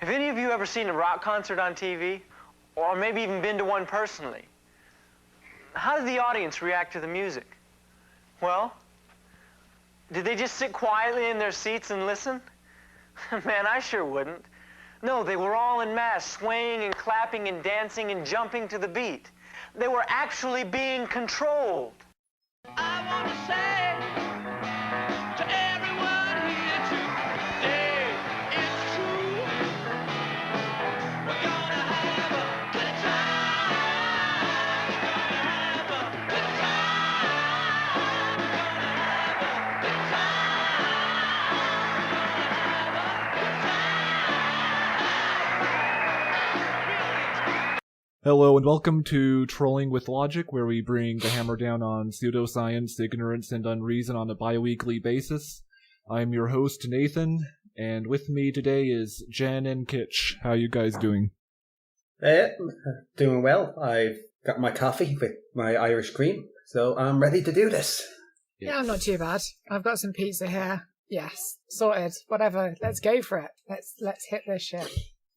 Have any of you ever seen a rock concert on TV? Or maybe even been to one personally? How did the audience react to the music? Well, did they just sit quietly in their seats and listen? Man, I sure wouldn't. No, they were all en masse, swaying and clapping and dancing and jumping to the beat. They were actually being controlled. I want to say to everyone here today, it's true. We're gonna have a good time. We're gonna have a good time. We're gonna have a good time. Hello and welcome to Trolling with Logic, where we bring the hammer down on pseudoscience, ignorance, and unreason on a bi-weekly basis. I'm your host, Nathan, and with me today is Jen and Kitch. How you guys doing? Doing well. I've got my coffee with my Irish cream, so I'm ready to do this. Yeah, I'm not too bad. I've got some pizza here. Yes, sorted. Whatever. Let's go for it. Let's hit this shit.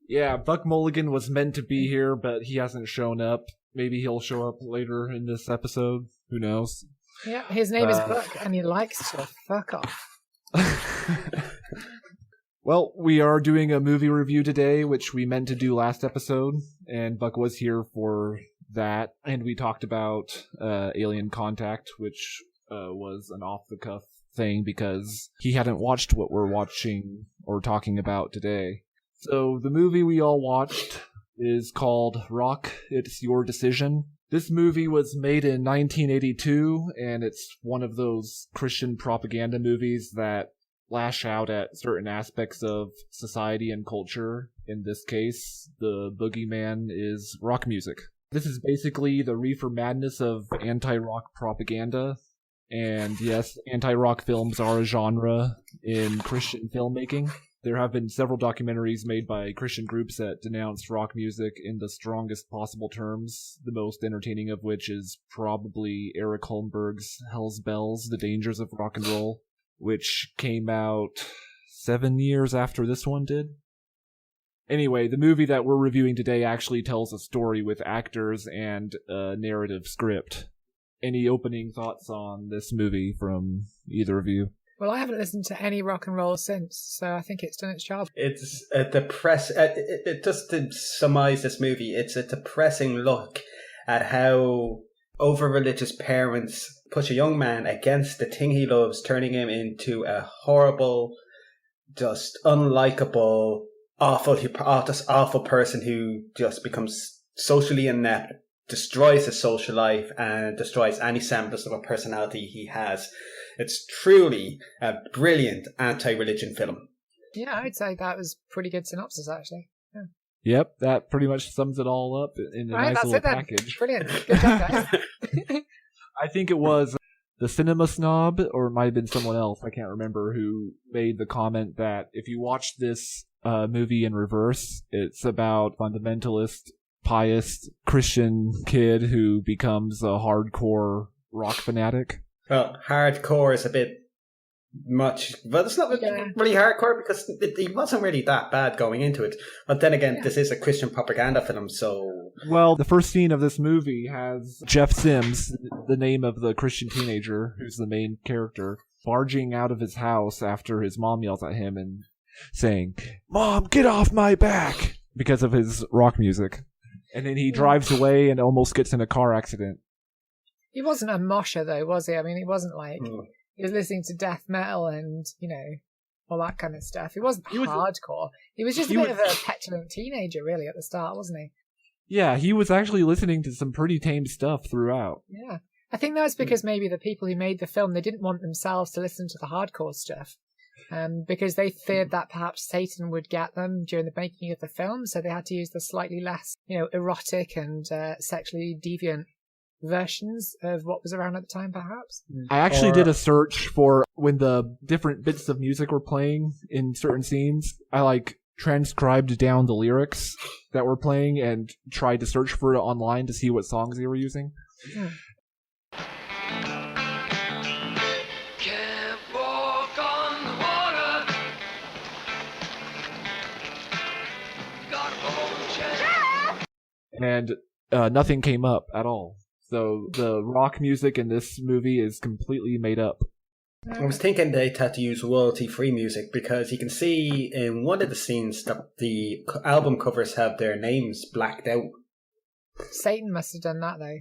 Yeah, Buck Mulligan was meant to be here, but he hasn't shown up. Maybe he'll show up later in this episode. Who knows? Yeah, his name is Buck, and he likes to fuck off. Well, we are doing a movie review today, which we meant to do last episode, and Buck was here for that, and we talked about Alien Contact, which was an off-the-cuff thing because he hadn't watched what we're watching or talking about today. So the movie we all watched is called Rock, It's Your Decision. This movie was made in 1982, and it's one of those Christian propaganda movies that lash out at certain aspects of society and culture. In this case, the boogeyman is rock music. This is basically the reefer madness of anti-rock propaganda. And yes, anti-rock films are a genre in Christian filmmaking. There have been several documentaries made by Christian groups that denounce rock music in the strongest possible terms, the most entertaining of which is probably Eric Holmberg's Hell's Bells, The Dangers of Rock and Roll, which came out 7 years after this one did. Anyway, the movie that we're reviewing today actually tells a story with actors and a narrative script. Any opening thoughts on this movie from either of you? Well, I haven't listened to any rock and roll since, so I think it's done its job. It's just to surmise this movie, it's a depressing look at how over-religious parents push a young man against the thing he loves, turning him into a horrible, just unlikable, awful person who just becomes socially inept, destroys his social life, and destroys any semblance of a personality he has. It's truly a brilliant anti-religion film. Yeah, I'd say that was pretty good synopsis, actually. Yeah. Yep, that pretty much sums it all up in a nice little package. Brilliant. Good job, guys. I think it was the Cinema Snob, or it might have been someone else, I can't remember, who made the comment that if you watch this movie in reverse, it's about fundamentalist, pious Christian kid who becomes a hardcore rock fanatic. Well, hardcore is a bit much, but it's not really hardcore because he wasn't really that bad going into it. But then again, This is a Christian propaganda film, so... Well, the first scene of this movie has Jeff Sims, the name of the Christian teenager, who's the main character, barging out of his house after his mom yells at him and saying, "Mom, get off my back!" because of his rock music. And then he drives away and almost gets in a car accident. He wasn't a mosher, though, was he? I mean, he wasn't like... He was listening to death metal and, all that kind of stuff. He wasn't hardcore. He was just a bit of a petulant teenager, really, at the start, wasn't he? Yeah, he was actually listening to some pretty tame stuff throughout. Yeah. I think that's because maybe the people who made the film, they didn't want themselves to listen to the hardcore stuff. Because they feared that perhaps Satan would get them during the making of the film, so they had to use the slightly less, erotic and sexually deviant versions of what was around at the time, perhaps. I actually did a search for when the different bits of music were playing in certain scenes. I transcribed down the lyrics that were playing and tried to search for it online to see what songs they were using. Yeah. Can't walk on the water. and nothing came up at all. So the rock music in this movie is completely made up. I was thinking they had to use royalty-free music because you can see in one of the scenes that the album covers have their names blacked out. Satan must have done that, though.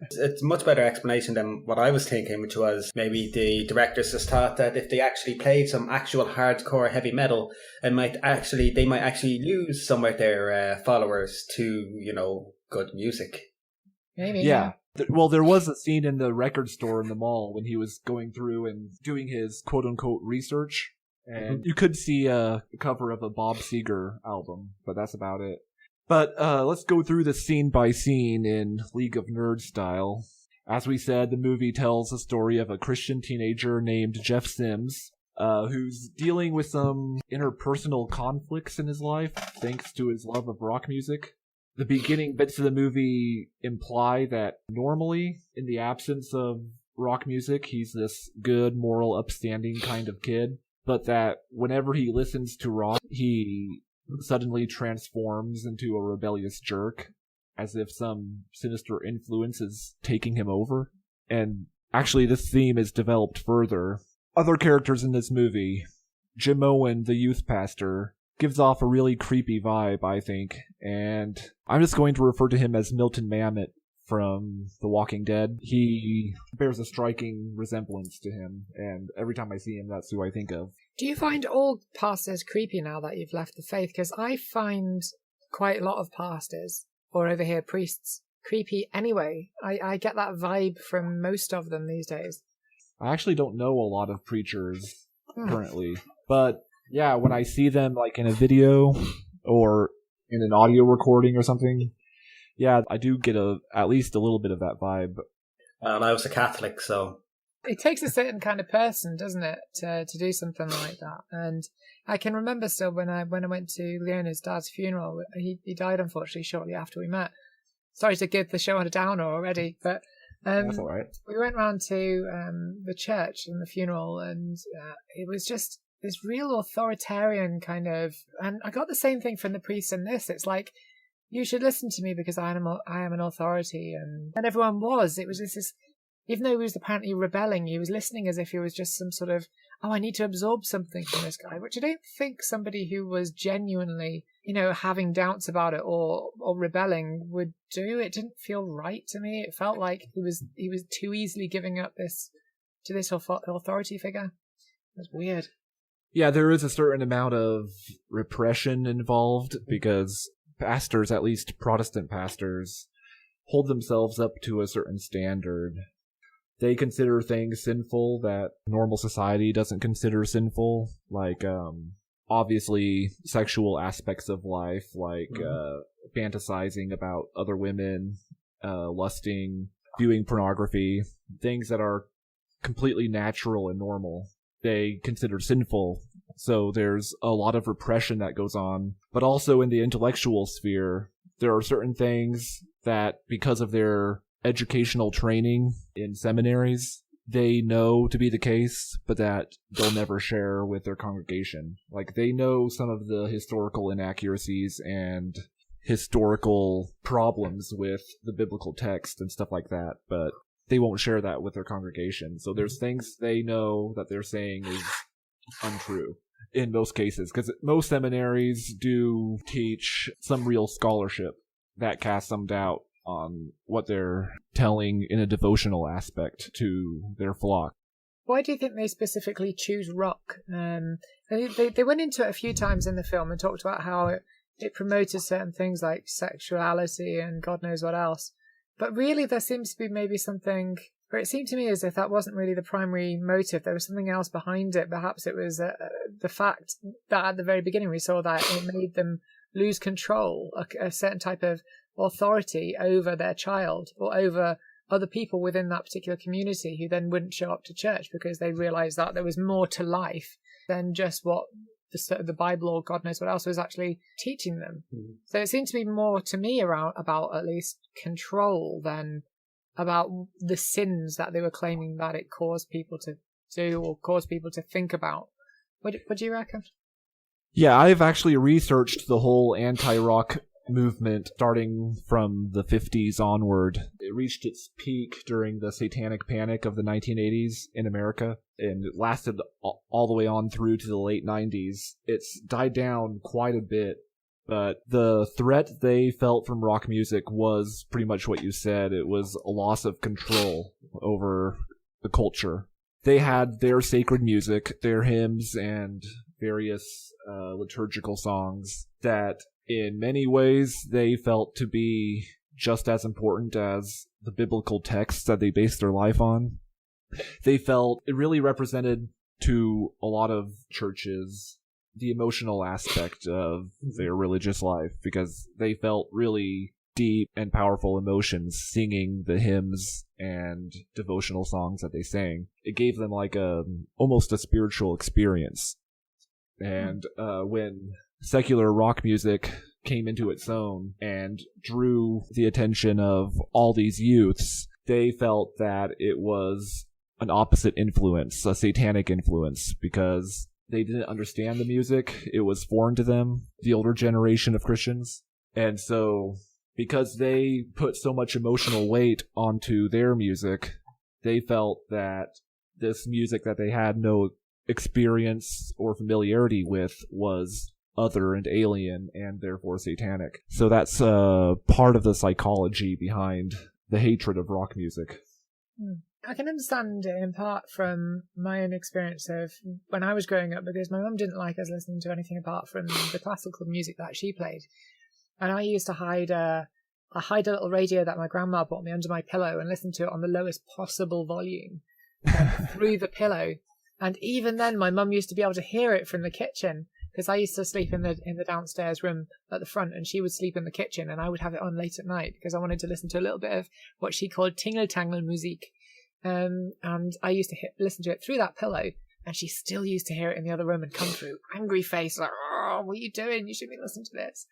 It's a much better explanation than what I was thinking, which was maybe the directors just thought that if they actually played some actual hardcore heavy metal, they might actually lose some of their followers to, good music. Maybe. Yeah. Well, there was a scene in the record store in the mall when he was going through and doing his quote-unquote research, and you could see a cover of a Bob Seger album, but that's about it. But let's go through this scene by scene in League of Nerds style. As we said, the movie tells the story of a Christian teenager named Jeff Sims, who's dealing with some interpersonal conflicts in his life thanks to his love of rock music. The beginning bits of the movie imply that normally, in the absence of rock music, he's this good, moral, upstanding kind of kid, but that whenever he listens to rock, he suddenly transforms into a rebellious jerk, as if some sinister influence is taking him over. And actually, this theme is developed further. Other characters in this movie, Jim Owen, the youth pastor, gives off a really creepy vibe, I think, and I'm just going to refer to him as Milton Mamet from The Walking Dead. He bears a striking resemblance to him, and every time I see him, that's who I think of. Do you find all pastors creepy now that you've left the faith? Because I find quite a lot of pastors, or over here priests, creepy anyway. I get that vibe from most of them these days. I actually don't know a lot of preachers currently, but yeah, when I see them like in a video or in an audio recording or something, yeah, I do get at least a little bit of that vibe. I was a Catholic, so... It takes a certain kind of person, doesn't it, to do something like that? And I can remember still when I went to Leona's dad's funeral. He died, unfortunately, shortly after we met. Sorry to give the show on a downer already, but that's all right. We went round to the church and the funeral, and it was just this real authoritarian kind of... And I got the same thing from the priest in this. It's like, you should listen to me because I am an authority. And everyone was. It was just this... Even though he was apparently rebelling, he was listening as if he was just some sort of, I need to absorb something from this guy, which I don't think somebody who was genuinely, having doubts about it or rebelling would do. It didn't feel right to me. It felt like he was too easily giving up to this authority figure. It was weird. Yeah, there is a certain amount of repression involved because pastors, at least Protestant pastors, hold themselves up to a certain standard. They consider things sinful that normal society doesn't consider sinful, like obviously sexual aspects of life, like fantasizing about other women, lusting, viewing pornography, things that are completely natural and normal. They consider sinful, so there's a lot of repression that goes on. But also in the intellectual sphere, there are certain things that, because of their educational training in seminaries, they know to be the case, but that they'll never share with their congregation. Like, they know some of the historical inaccuracies and historical problems with the biblical text and stuff like that, but they won't share that with their congregation. So there's things they know that they're saying is untrue in most cases, because most seminaries do teach some real scholarship that casts some doubt on what they're telling in a devotional aspect to their flock. Why do you think they specifically choose rock? They went into it a few times in the film and talked about how it promoted certain things like sexuality and God knows what else. But really there seems to be maybe something, or it seemed to me as if that wasn't really the primary motive. There was something else behind it. Perhaps it was the fact that at the very beginning we saw that it made them lose control, a certain type of authority over their child or over other people within that particular community who then wouldn't show up to church because they realized that there was more to life than just what the Bible or God knows what else was actually teaching them. So it seemed to be more to me about at least control than about the sins that they were claiming that it caused people to do or caused people to think about. What do you reckon? Yeah, I've actually researched the whole anti-rock movement starting from the 50s onward. It reached its peak during the Satanic Panic of the 1980s in America, and it lasted all the way on through to the late 90s. It's died down quite a bit, but the threat they felt from rock music was pretty much what you said. It was a loss of control over the culture. They had their sacred music, their hymns, and various liturgical songs that in many ways they felt to be just as important as the biblical texts that they based their life on. They felt it really represented to a lot of churches the emotional aspect of their religious life, because they felt really deep and powerful emotions singing the hymns and devotional songs that they sang. It gave them like almost a spiritual experience. And when secular rock music came into its own and drew the attention of all these youths, they felt that it was an opposite influence, a satanic influence, because they didn't understand the music. It was foreign to them, the older generation of Christians. And so, because they put so much emotional weight onto their music, they felt that this music that they had no experience or familiarity with was other and alien and therefore satanic. So that's part of the psychology behind the hatred of rock music. I can understand it in part from my own experience of when I was growing up, because my mum didn't like us listening to anything apart from the classical music that she played. And I used to hide a little radio that my grandma bought me under my pillow and listen to it on the lowest possible volume through the pillow. And even then, my mum used to be able to hear it from the kitchen, because I used to sleep in the downstairs room at the front, and she would sleep in the kitchen, and I would have it on late at night because I wanted to listen to a little bit of what she called tingle-tangle music. And I used to listen to it through that pillow, and she still used to hear it in the other room and come through, angry face, like, "Oh, what are you doing? You shouldn't be listening to this,"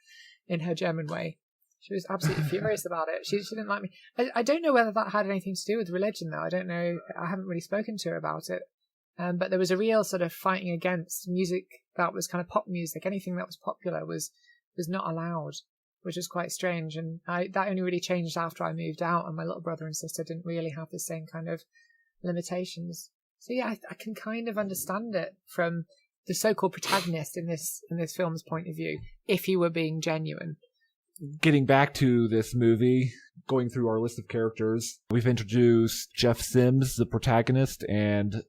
in her German way. She was absolutely furious about it. She didn't like me. I don't know whether that had anything to do with religion, though. I don't know. I haven't really spoken to her about it. But there was a real sort of fighting against music that was kind of pop music. Anything that was popular was not allowed, which is quite strange. And that only really changed after I moved out, and my little brother and sister didn't really have the same kind of limitations. So yeah, I can kind of understand it from the so-called protagonist in this film's point of view, if he were being genuine. Getting back to this movie, going through our list of characters, we've introduced Jeff Sims, the protagonist, and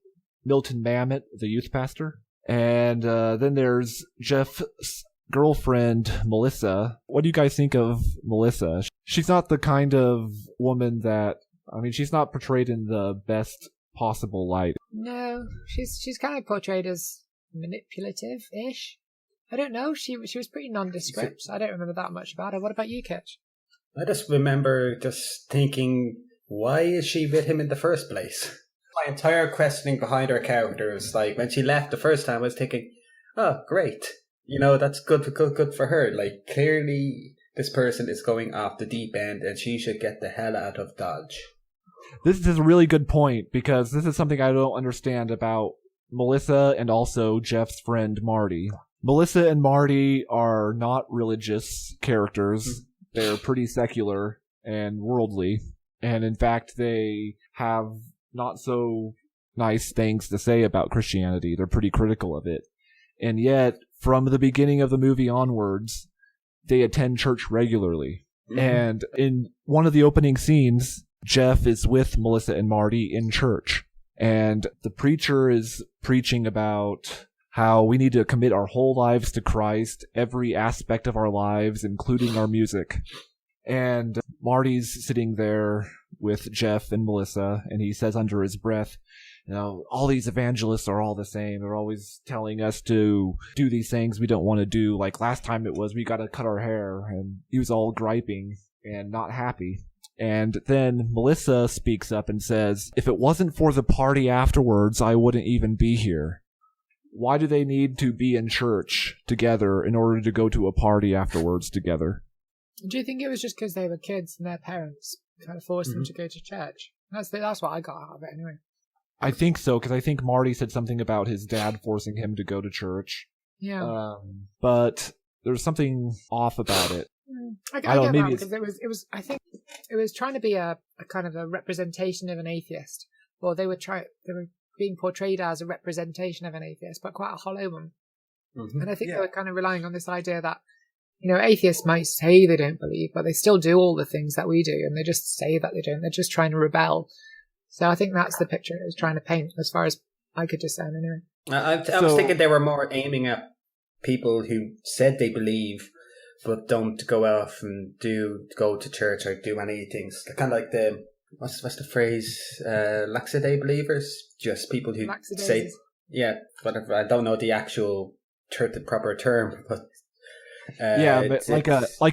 Milton Mamet, the youth pastor. And then there's Jeff's girlfriend, Melissa. What do you guys think of Melissa? She's not the kind of woman that, she's not portrayed in the best possible light. No, she's kind of portrayed as manipulative-ish. I don't know. She was pretty nondescript. I don't remember that much about her. What about you, Kitch? I just remember just thinking, why is she with him in the first place? My entire questioning behind her character was like, when she left the first time, I was thinking, oh, great. That's good for her. Like, clearly this person is going off the deep end and she should get the hell out of Dodge. This is a really good point, because this is something I don't understand about Melissa and also Jeff's friend Marty. Melissa and Marty are not religious characters. They're pretty secular and worldly. And in fact, they have not so nice things to say about Christianity. They're pretty critical of it. And yet, from the beginning of the movie onwards, they attend church regularly. Mm-hmm. And in one of the opening scenes, Jeff is with Melissa and Marty in church. And the preacher is preaching about how we need to commit our whole lives to Christ, every aspect of our lives, including our music. And Marty's sitting there with Jeff and Melissa, and he says under his breath, all these evangelists are all the same. They're always telling us to do these things we don't want to do. Like last time it was, we got to cut our hair. And he was all griping and not happy. And then Melissa speaks up and says, if it wasn't for the party afterwards, I wouldn't even be here. Why do they need to be in church together in order to go to a party afterwards together? Do you think it was just because they were kids and their parents kind of forced them to go to church? That's what I got out of it anyway. I think so, because I think Marty said something about his dad forcing him to go to church. Yeah. But there's something off about it. I I don't get know, that maybe because it was. I think it was trying to be a kind of a representation of an atheist, or they were being portrayed as a representation of an atheist, but quite a hollow one. Mm-hmm. And I think they were kind of relying on this idea that, atheists might say they don't believe, but they still do all the things that we do, and they just say that they don't. They're just trying to rebel. So I think that's the picture it was trying to paint, as far as I could discern, anyway. I was thinking they were more aiming at people who said they believe, but don't go off and go to church or do any things. They're kind of like the what's the phrase? Laxiday believers, just people who say whatever. I don't know the actual the proper term, but but like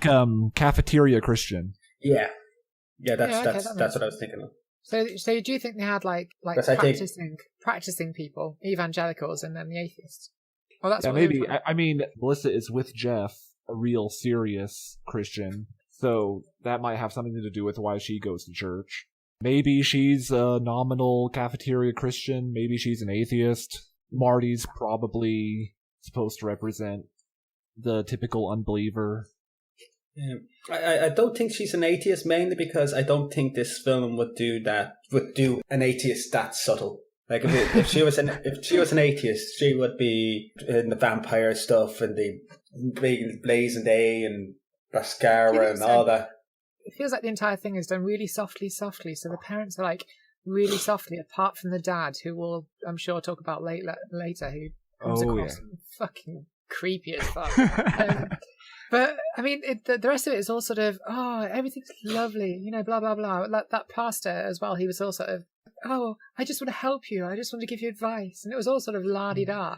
a cafeteria Christian. Yeah, that's that what I was thinking of. So do you think they had like practicing people, evangelicals, and then the atheists? Well, that's what maybe. I mean, Melissa is with Jeff, a real serious Christian, so that might have something to do with why she goes to church. Maybe she's a nominal cafeteria Christian. Maybe she's an atheist. Marty's probably supposed to represent the typical unbeliever. Yeah. I don't think she's an atheist, mainly because I don't think this film would do an atheist that subtle. Like if she was an atheist, she would be in the vampire stuff and the blazing day and mascara and all that. It feels like the entire thing is done really softly, so the parents are like really softly, apart from the dad, who we'll, I'm sure, talk about later, who comes across fucking creepy as fuck. But I mean, the rest of it is all sort of, everything's lovely, blah blah blah. That pastor as well, he was all sort of, I just want to help you, I just want to give you advice, and it was all sort of la di da.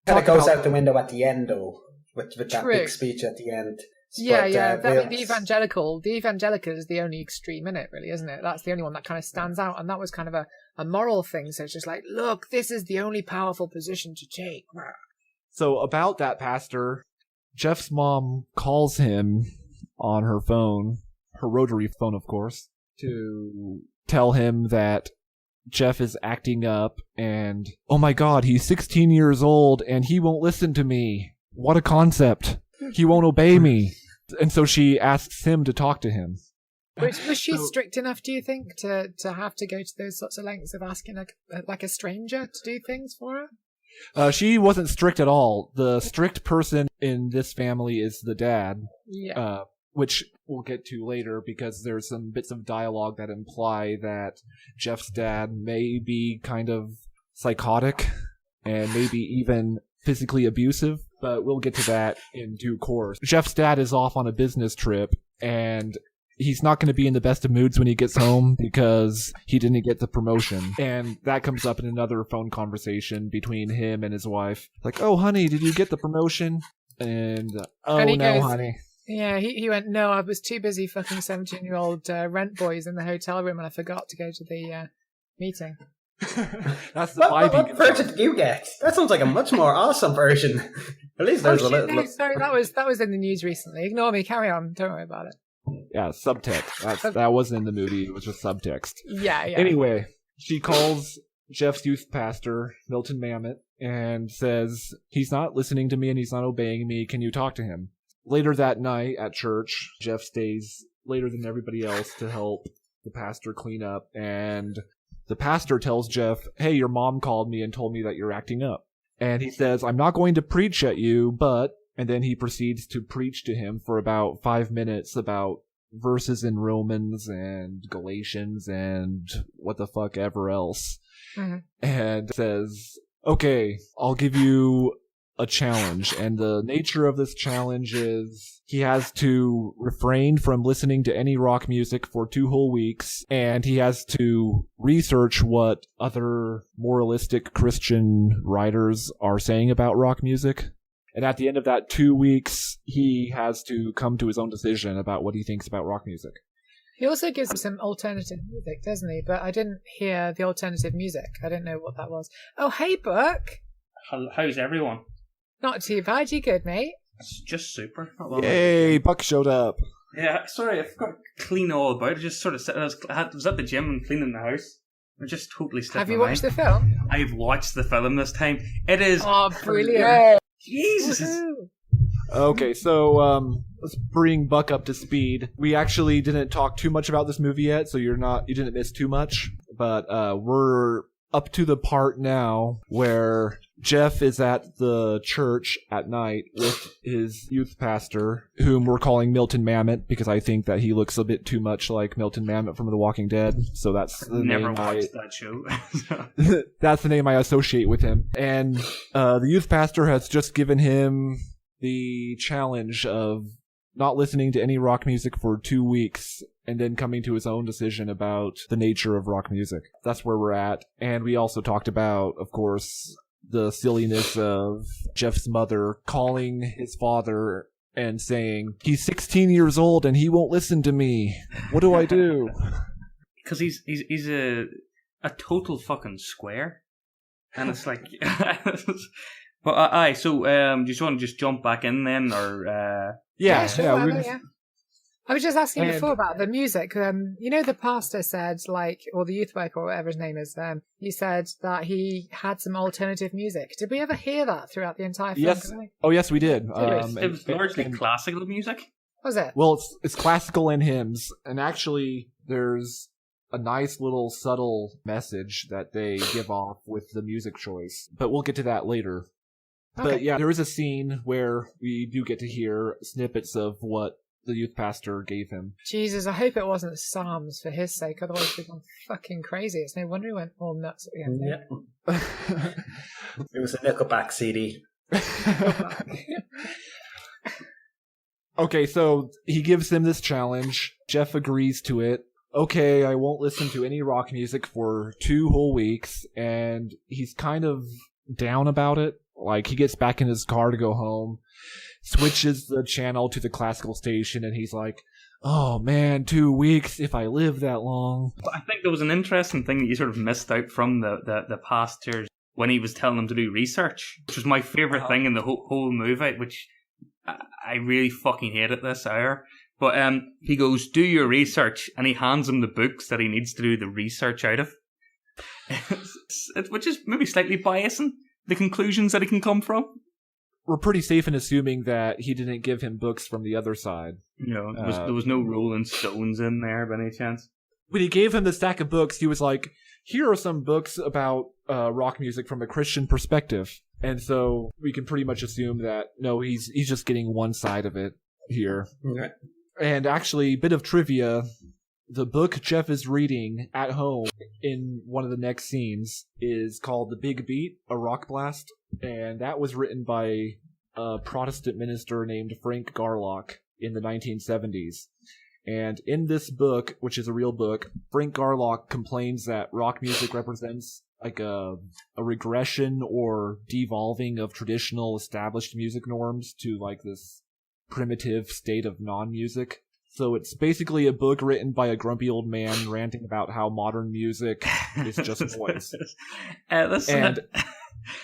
Kind of goes out the window at the end, though, with that big speech at the end. The evangelical is the only extreme in it, really, isn't it? That's the only one that kind of stands out, and that was kind of a moral thing. So it's just like, look, this is the only powerful position to take. So about that pastor, Jeff's mom calls him on her phone, her rotary phone, of course, to tell him that Jeff is acting up and, oh my god, he's 16 years old and he won't listen to me. What a concept. He won't obey me. And so she asks him to talk to him. Was she strict enough, do you think, to have to go to those sorts of lengths of asking like a stranger to do things for her? She wasn't strict at all. The strict person in this family is the dad, which we'll get to later because there's some bits of dialogue that imply that Jeff's dad may be kind of psychotic and maybe even physically abusive, but we'll get to that in due course. Jeff's dad is off on a business trip, and he's not going to be in the best of moods when he gets home because he didn't get the promotion. And that comes up in another phone conversation between him and his wife. Like, oh, honey, did you get the promotion? And, no, goes, honey. Yeah, he went, no, I was too busy fucking 17-year-old rent boys in the hotel room and I forgot to go to the meeting. That's the vibe. What version did you get? That sounds like a much more awesome version. At least there's a little. No, sorry, that was in the news recently. Ignore me. Carry on. Don't worry about it. Yeah, subtext. That wasn't in the movie. It was just subtext. Yeah. Anyway, she calls Jeff's youth pastor, Milton Mamet, and says, he's not listening to me and he's not obeying me. Can you talk to him? Later that night at church, Jeff stays later than everybody else to help the pastor clean up, and the pastor tells Jeff, hey, your mom called me and told me that you're acting up. And he says, I'm not going to preach at you, but... And then he proceeds to preach to him for about 5 minutes about verses in Romans and Galatians and what the fuck ever else. Mm-hmm. And says, okay, I'll give you a challenge. And the nature of this challenge is he has to refrain from listening to any rock music for 2 whole weeks, and he has to research what other moralistic Christian writers are saying about rock music. And at the end of that 2 weeks, he has to come to his own decision about what he thinks about rock music. He also gives him some alternative music, doesn't he? But I didn't hear the alternative music. I didn't know what that was. Oh, hey, Buck. How's everyone? Not too bad. You good, mate? It's just super. Yay, Buck showed up. Yeah, sorry, I forgot to clean all about. I just sort of was at the gym and cleaning the house. I just totally slipped. Have you watched the film? I've watched the film this time. It is... Oh, brilliant. Jesus! Okay, so let's bring Buck up to speed. We actually didn't talk too much about this movie yet, so you didn't miss too much. But we're up to the part now where Jeff is at the church at night with his youth pastor, whom we're calling Milton Mamet because I think that he looks a bit too much like Milton Mamet from The Walking Dead. So that's the Never name watched that show. that's the name I associate with him. And the youth pastor has just given him the challenge of not listening to any rock music for 2 weeks and then coming to his own decision about the nature of rock music. That's where we're at. And we also talked about, of course, the silliness of Jeff's mother calling his father and saying, "He's 16 years old and he won't listen to me. What do I do?" Because he's a total fucking square. And it's like... But so do you just want to just jump back in then, or... Yeah, sure, yeah, yeah. I was just asking And- before about the music. You know, the pastor said, like, or the youth worker, or whatever his name is, he said that he had some alternative music. Did we ever hear that throughout the entire film? Yes. Oh, yes, we did. it was largely and- classical music. Was it? Well, it's classical and hymns, and actually there's a nice little subtle message that they give off with the music choice. But we'll get to that later. Okay. But yeah, there is a scene where we do get to hear snippets of what the youth pastor gave him. Jesus, I hope it wasn't Psalms for his sake, otherwise we've gone fucking crazy. It's no wonder he went all nuts at the end. Yeah. It was a Nickelback CD. Okay, so he gives him this challenge. Jeff agrees to it. Okay, I won't listen to any rock music for 2 whole weeks, and he's kind of down about it. Like, he gets back in his car to go home, switches the channel to the classical station, and he's like, "Oh man, 2 weeks if I live that long." But I think there was an interesting thing that you sort of missed out from the pastor when he was telling them to do research, which was my favourite thing in the whole movie, which I really fucking hated this hour. But he goes, "Do your research," and he hands him the books that he needs to do the research out of, which is maybe slightly biasing the conclusions that he can come from. We're pretty safe in assuming that he didn't give him books from the other side. You know, there was no Rolling Stones in there by any chance. When he gave him the stack of books, he was like, "Here are some books about rock music from a Christian perspective." And so we can pretty much assume that, no, he's just getting one side of it here. Okay. And actually, bit of trivia, the book Jeff is reading at home in one of the next scenes is called The Big Beat, a Rock Blast. And that was written by a Protestant minister named Frank Garlock in the 1970s. And in this book, which is a real book, Frank Garlock complains that rock music represents like a regression or devolving of traditional established music norms to like this primitive state of non-music. So it's basically a book written by a grumpy old man ranting about how modern music is just noise.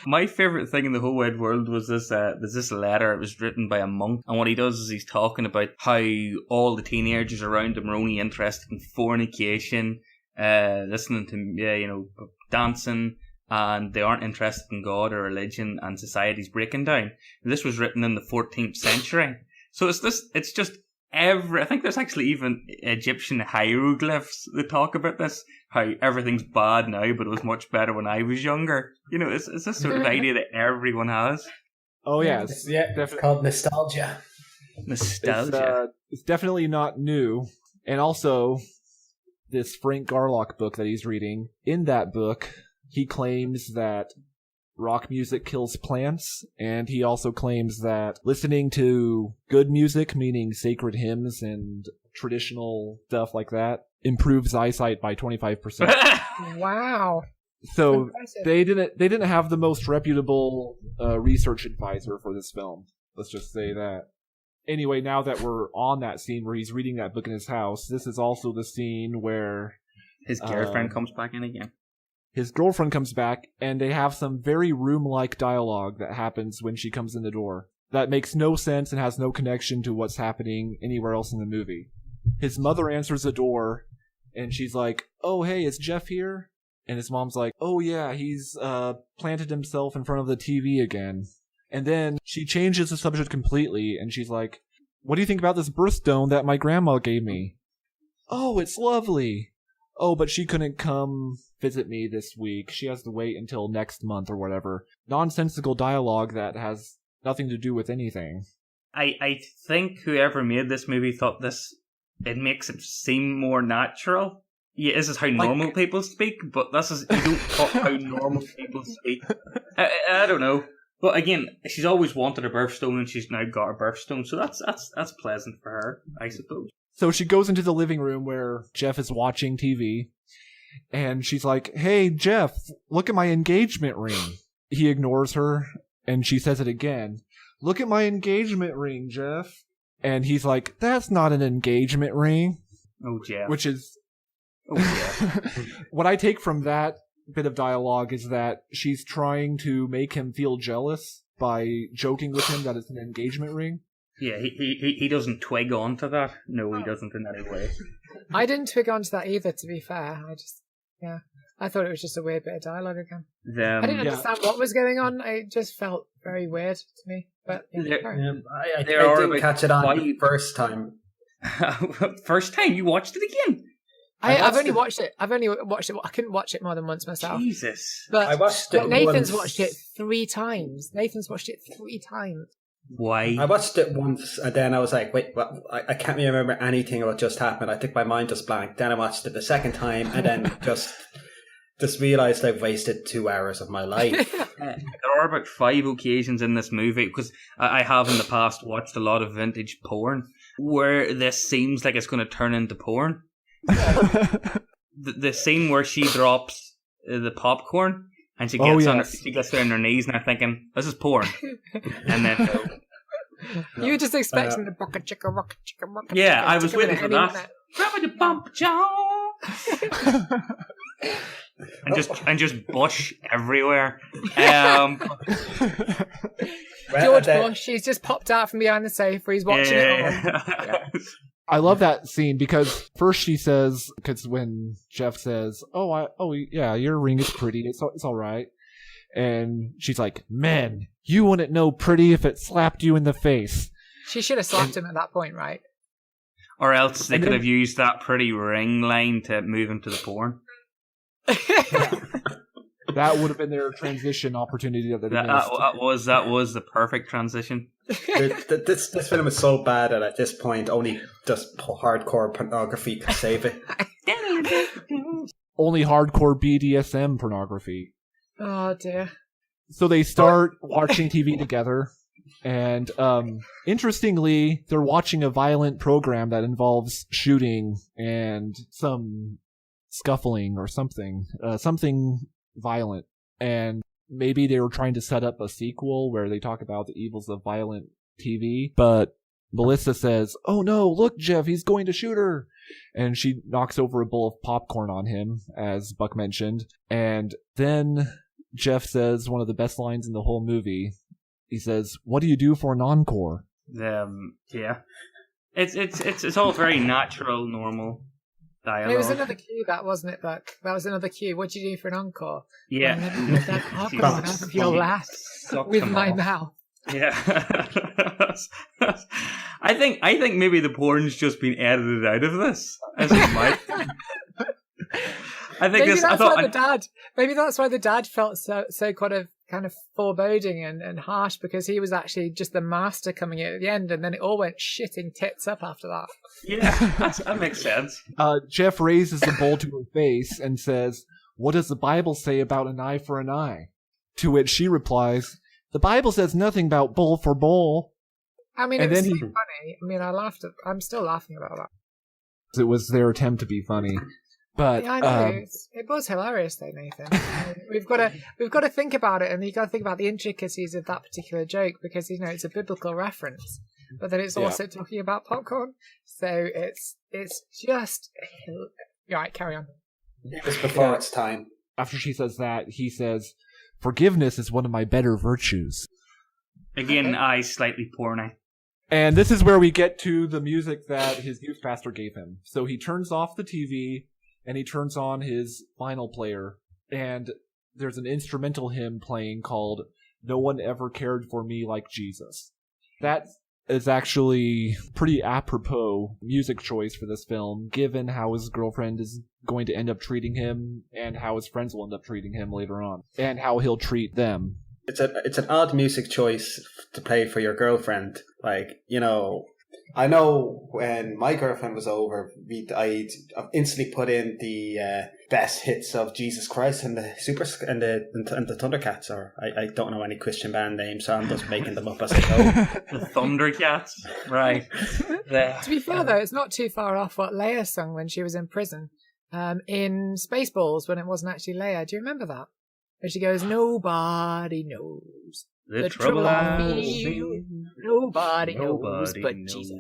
My favourite thing in the whole wide world was there's this letter. It was written by a monk, and what he does is he's talking about how all the teenagers around him are only interested in fornication, listening to dancing, and they aren't interested in God or religion, and society's breaking down. And this was written in the 14th century, so it's just I think there's actually even Egyptian hieroglyphs that talk about this, how everything's bad now, but it was much better when I was younger. You know, it's this sort of idea that everyone has. Oh yeah, It's called nostalgia. Nostalgia. It's definitely not new. And also, this Frank Garlock book that he's reading, in that book, he claims that rock music kills plants, and he also claims that listening to good music, meaning sacred hymns and traditional stuff like that, improves eyesight by 25%. Wow. So Impressive. they didn't have the most reputable research advisor for this film. Let's just say that. Anyway, now that we're on that scene where he's reading that book in his house, this is also the scene where His girlfriend comes back in again. his girlfriend comes back, and they have some very room-like dialogue that happens when she comes in the door. That makes no sense and has no connection to what's happening anywhere else in the movie. His mother answers the door, and she's like, "Oh, hey, is Jeff here?" And his mom's like, "Oh, yeah, he's planted himself in front of the TV again." And then she changes the subject completely, and she's like, "What do you think about this birthstone that my grandma gave me?" "Oh, it's lovely." "Oh, but she couldn't come visit me this week. She has to wait until next month or whatever." Nonsensical dialogue that has nothing to do with anything. I think whoever made this movie thought it makes it seem more natural. Yeah, this is how normal people speak, but you don't talk how normal people speak. I don't know. But again, she's always wanted a birthstone, and she's now got a birthstone, so that's pleasant for her, I suppose. So she goes into the living room where Jeff is watching TV, and she's like, "Hey, Jeff, look at my engagement ring." He ignores her, and she says it again. "Look at my engagement ring, Jeff." And he's like, "That's not an engagement ring." Oh, Jeff. Which is... Oh, Jeff. What I take from that bit of dialogue is that she's trying to make him feel jealous by joking with him that it's an engagement ring. Yeah, he doesn't twig onto that. No, he doesn't in any way. I didn't twig onto that either, to be fair. I thought it was just a weird bit of dialogue again. I didn't understand what was going on. It just felt very weird to me. But I didn't catch it on the first time. First time? You watched it again? I've only watched it. I couldn't watch it more than once myself. Jesus. But I watched it Nathan's once. watched it 3 times. Why? I watched it once, and then I was like, wait, what? I can't remember anything of what just happened. I think my mind just blanked. Then I watched it the second time, and then just realised I've wasted 2 hours of my life. There are about 5 occasions in this movie, because I have in the past watched a lot of vintage porn, where this seems like it's going to turn into porn. The scene where she drops the popcorn and she gets she gets on her knees, and I'm thinking, this is porn. And then you were just expecting the bucket chicka rocket chicka rocket. Yeah, I was waiting for that. Grab the bump, Joe. and just bush everywhere. George Bush, he's just popped out from behind the safe where he's watching it all. I love that scene because first she says, because when Jeff says, "Oh yeah, your ring is pretty. It's all right," and she's like, "Man, you wouldn't know pretty if it slapped you in the face." She should have slapped him at that point, right? Or else they could have used that pretty ring line to move him to the porn. That would have been their transition opportunity that they missed. That was the perfect transition. This film is so bad that at this point only just hardcore pornography can save it. Only hardcore BDSM pornography. Oh dear. So they start watching TV together, and interestingly, they're watching a violent program that involves shooting and some scuffling or something violent. And maybe they were trying to set up a sequel where they talk about the evils of violent TV, but Melissa says, "Oh no, look, Jeff, he's going to shoot her." And she knocks over a bowl of popcorn on him, as Buck mentioned. And then Jeff says one of the best lines in the whole movie. He says, "What do you do for an encore?" Yeah. It's all very natural, normal dialogue. It was another cue, that wasn't it, Buck? That was another cue. What do you do for an encore? Yeah. That popcorn out of your lap with my mouth. Yeah. I think maybe the porn's just been edited out of this. As it might. Maybe that's why the dad felt so kind of foreboding and harsh, because he was actually just the master coming in at the end, and then it all went shitting tits up after that. Yeah, that makes sense. Jeff raises the bowl to her face and says, "What does the Bible say about an eye for an eye?" To which she replies, "The Bible says nothing about bowl for bowl." I mean, it was so funny. I mean, I'm still laughing about that. It was their attempt to be funny. But yeah, I know. It was hilarious though, Nathan. We've got to think about it, and you've got to think about the intricacies of that particular joke, because it's a biblical reference, but then it's also talking about popcorn. So it's just right. Carry on. It was before its time. After she says that, he says, "Forgiveness is one of my better virtues." Again, I slightly porny. And this is where we get to the music that his youth pastor gave him. So he turns off the TV. And he turns on his vinyl player, and there's an instrumental hymn playing called no one ever cared for me like Jesus. That is actually pretty apropos music choice for this film, given how his girlfriend is going to end up treating him and how his friends will end up treating him later on, and how he'll treat them. It's an odd music choice to play for your girlfriend. Like, you know, I know when my girlfriend was over, I'd instantly put in the best hits of Jesus Christ and the the Thundercats, or I don't know any Christian band names, so I'm just making them up as I go. The Thundercats, right? To be fair though, it's not too far off what Leia sung when she was in prison, in Spaceballs, when it wasn't actually Leia. Do you remember that? Where she goes, "Nobody knows the trouble I feel. Nobody knows but Jesus."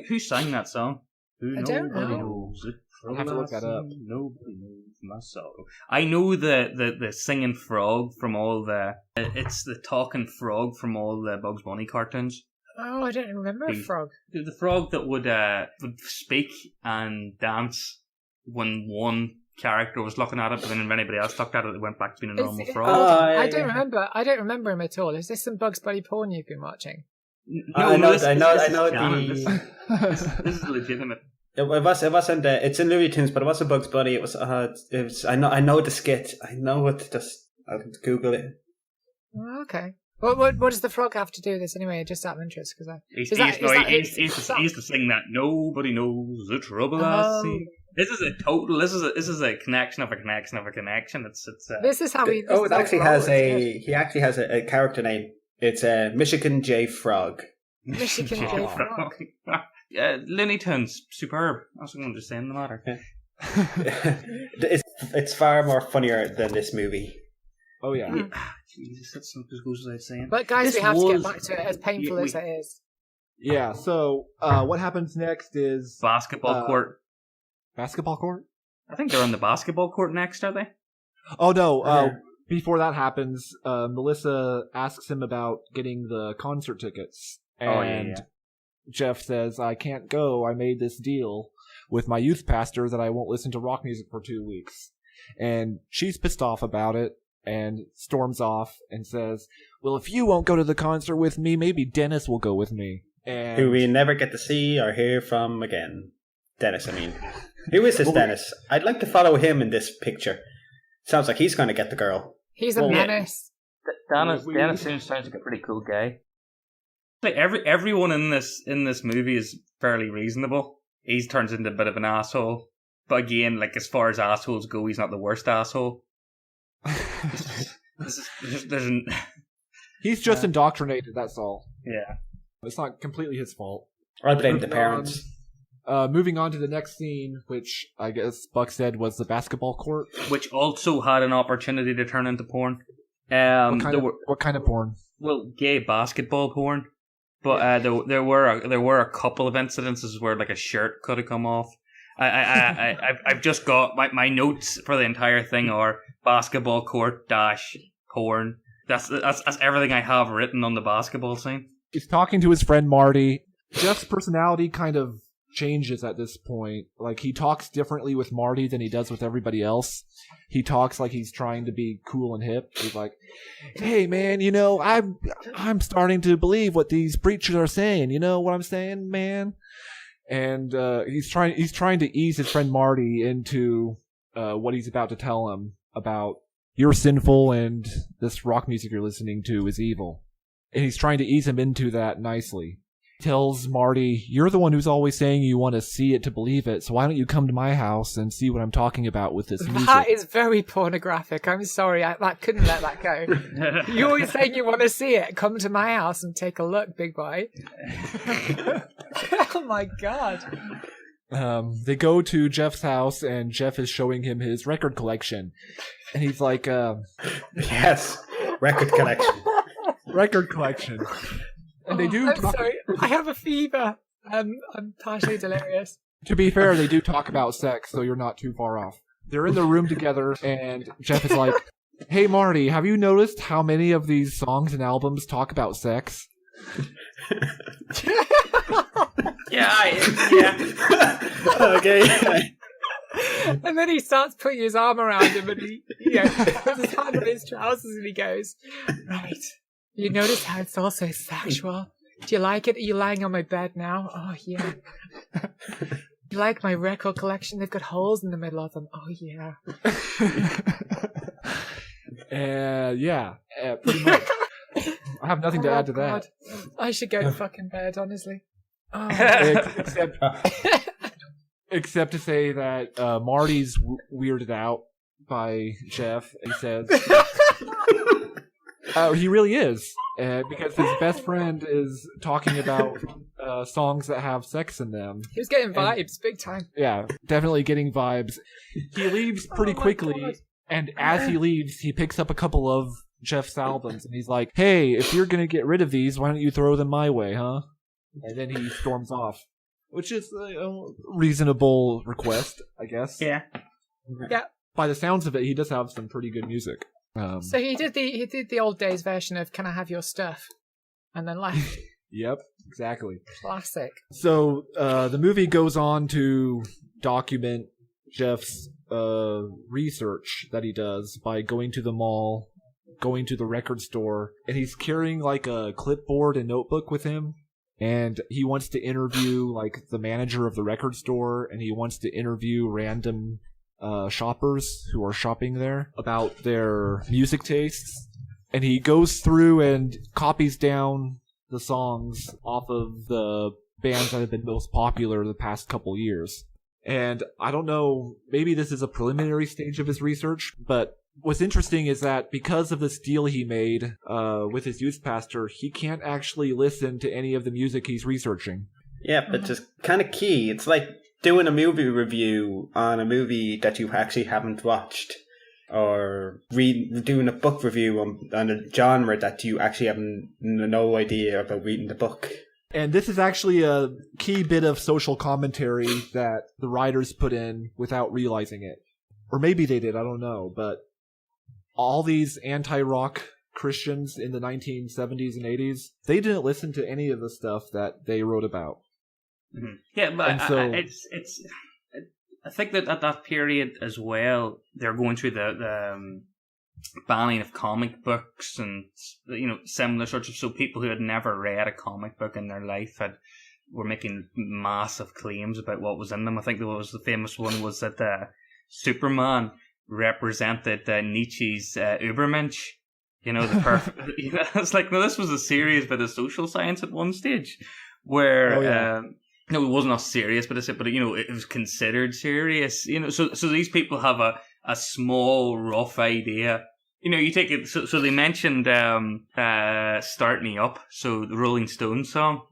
Who sang that song? I don't know. Knows the I'll have to look that up. Nobody knows my sorrow. I know the singing frog from all the. It's the talking frog from all the Bugs Bunny cartoons. Oh, I don't remember a frog. The frog that would speak and dance when one character was looking at it, but then when anybody else looked at it, it went back to being a normal frog. I don't remember him at all. Is this some Bugs Bunny porn you've been watching? No, I know. This is legitimate. It's in Looney Tunes, but it wasn't Bugs Bunny. It was. I know the skit. I know it. I'll Google it. Oh, okay. What does the frog have to do with this anyway? Just out of interest, because he's to sing that. Nobody knows the trouble I see. This is a connection of a connection of a connection. This is how he. He actually has a character name. It's Michigan J Frog. Michigan J Frog. Looney Tunes, superb. That's what I'm just saying the matter. It's far more funnier than this movie. Oh yeah. Jesus, that's not as good as I was saying. But guys, we have to get back to it, as painful as it is. Yeah. So what happens next is basketball court. Basketball court? I think they're on the basketball court next, are they? Oh no. Before that happens, Melissa asks him about getting the concert tickets, and Jeff says, "I can't go. I made this deal with my youth pastor that I won't listen to rock music for 2 weeks." And she's pissed off about it and storms off and says, "Well, if you won't go to the concert with me, maybe Dennis will go with me." And who we never get to see or hear from again. Dennis, I mean. Who is this Dennis? I'd like to follow him in this picture. Sounds like he's going to get the girl. He's a menace. Dennis sounds like a pretty cool guy. Like everyone in this movie is fairly reasonable. He turns into a bit of an asshole, but again, like as far as assholes go, he's not the worst asshole. He's just indoctrinated. That's all. Yeah, it's not completely his fault. I blame the parents. Moving on to the next scene, which I guess Buck said was the basketball court, which also had an opportunity to turn into porn. What kind of porn? Well, gay basketball porn. But there were a couple of incidences where like a shirt could have come off. I've just got my notes for the entire thing are basketball court - porn. That's everything I have written on the basketball scene. He's talking to his friend Marty. Jeff's personality kind of changes at this point. Like, he talks differently with Marty than he does with everybody else. He talks like he's trying to be cool and hip. He's like, "Hey man, you know, I'm starting to believe what these preachers are saying. You know what I'm saying, man?" And he's trying to ease his friend Marty into what he's about to tell him about, "You're sinful and this rock music you're listening to is evil." And he's trying to ease him into that nicely. Tells Marty, "You're the one who's always saying you want to see it to believe it, so why don't you come to my house and see what I'm talking about with this music?" That is very pornographic. I'm sorry, I couldn't let that go. You're always saying you want to see it. Come to my house and take a look, big boy. Oh my god. They go to Jeff's house and Jeff is showing him his record collection. And he's like, "Yes, record collection." Record collection. And they do. I'm sorry, I have a fever. I'm partially delirious. To be fair, they do talk about sex, so you're not too far off. They're in the room together, and Jeff is like, "Hey Marty, have you noticed how many of these songs and albums talk about sex?" Yeah. Okay. And then he starts putting his arm around him, and puts his hand on his trousers and he goes, right, you notice how it's also sexual? Do you like it? Are you lying on my bed now? Oh, yeah. You like my record collection? They've got holes in the middle of them. Oh, yeah. Pretty much. I have nothing to add to that. God. I should go to fucking bed, honestly. Oh. Except to say that Marty's weirded out by Jeff. He says, he really is, because his best friend is talking about songs that have sex in them. He was getting vibes, big time. Yeah, definitely getting vibes. He leaves pretty quickly, God. And as he leaves, he picks up a couple of Jeff's albums, and he's like, hey, if you're going to get rid of these, why don't you throw them my way, huh? And then he storms off, which is a reasonable request, I guess. Yeah. By the sounds of it, he does have some pretty good music. So he did the old days version of "Can I Have Your Stuff," and then left. Yep, exactly. Classic. So the movie goes on to document Jeff's research that he does by going to the mall, going to the record store, and he's carrying like a clipboard and notebook with him, and he wants to interview like the manager of the record store, and he wants to interview random shoppers who are shopping there about their music tastes, and he goes through and copies down the songs off of the bands that have been most popular the past couple years. And I don't know, maybe this is a preliminary stage of his research, but what's interesting is that because of this deal he made with his youth pastor, he can't actually listen to any of the music he's researching. Yeah, but just kind of key. It's like doing a movie review on a movie that you actually haven't watched, or doing a book review on a genre that you actually have no idea about reading the book. And this is actually a key bit of social commentary that the writers put in without realizing it. Or maybe they did, I don't know. But all these anti-rock Christians in the 1970s and 80s, they didn't listen to any of the stuff that they wrote about. Mm-hmm. Yeah, but I think that at that period as well, they're going through the banning of comic books and similar sorts of, so people who had never read a comic book in their life were making massive claims about what was in them. I think the famous one was that Superman represented Nietzsche's Übermensch. The perfect. It's like, no, this was a serious bit of social science at one stage, where no, it was not serious, but it was considered serious. So these people have a small, rough idea. You take it. So they mentioned "Start Me Up," so the Rolling Stones song,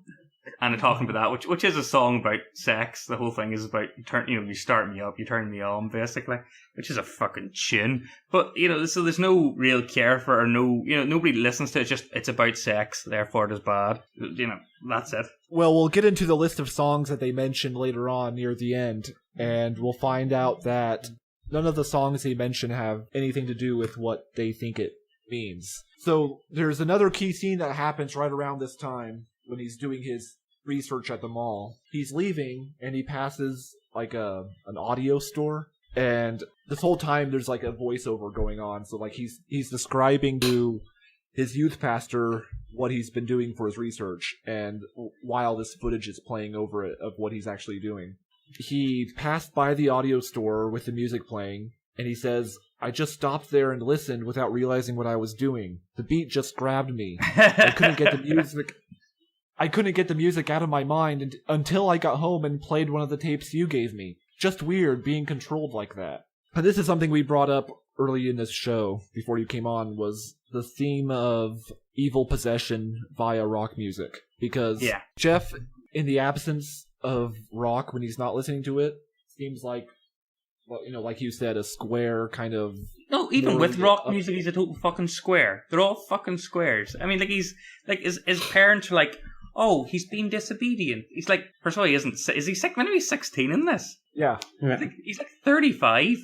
and they're talking about that, which is a song about sex. The whole thing is about you start me up, you turn me on, basically, which is a fucking tune. But so there's no real care for, or nobody listens to it. It's about sex, therefore it is bad. That's it. Well, we'll get into the list of songs that they mentioned later on near the end, and we'll find out that none of the songs they mention have anything to do with what they think it means. So there's another key scene that happens right around this time when he's doing his research at the mall. He's leaving and he passes like an audio store, and this whole time there's like a voiceover going on. So like he's describing to his youth pastor what he's been doing for his research, and while this footage is playing over it of what he's actually doing. He passed by the audio store with the music playing, and he says, I just stopped there and listened without realizing what I was doing. The beat just grabbed me. I couldn't get the music out of my mind until I got home and played one of the tapes you gave me. Just weird being controlled like that. And this is something we brought up early in this show, before you came on, was the theme of evil possession via rock music. Because Jeff, in the absence of rock, when he's not listening to it, seems like, well, like you said, a square kind of... No, even with rock music, he's a total fucking square. They're all fucking squares. I mean, like, he's like, his parents are like, oh, he's being disobedient. He's like, first of all, he isn't. Is he sick? When are he 16 in this? Yeah. He's like 35.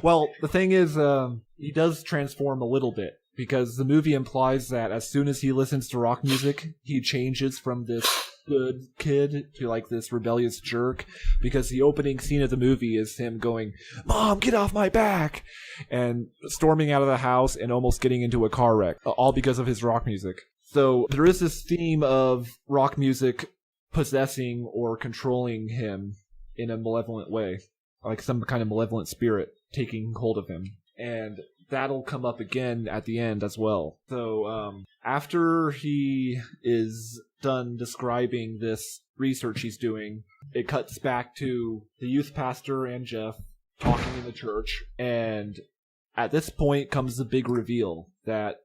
Well, the thing is, he does transform a little bit, because the movie implies that as soon as he listens to rock music, he changes from this good kid to like this rebellious jerk, because the opening scene of the movie is him going, "Mom, get off my back," and storming out of the house and almost getting into a car wreck, all because of his rock music. So there is this theme of rock music possessing or controlling him in a malevolent way, like some kind of malevolent spirit taking hold of him. And that'll come up again at the end as well. So after he is done describing this research he's doing, it cuts back to the youth pastor and Jeff talking in the church. And at this point comes the big reveal that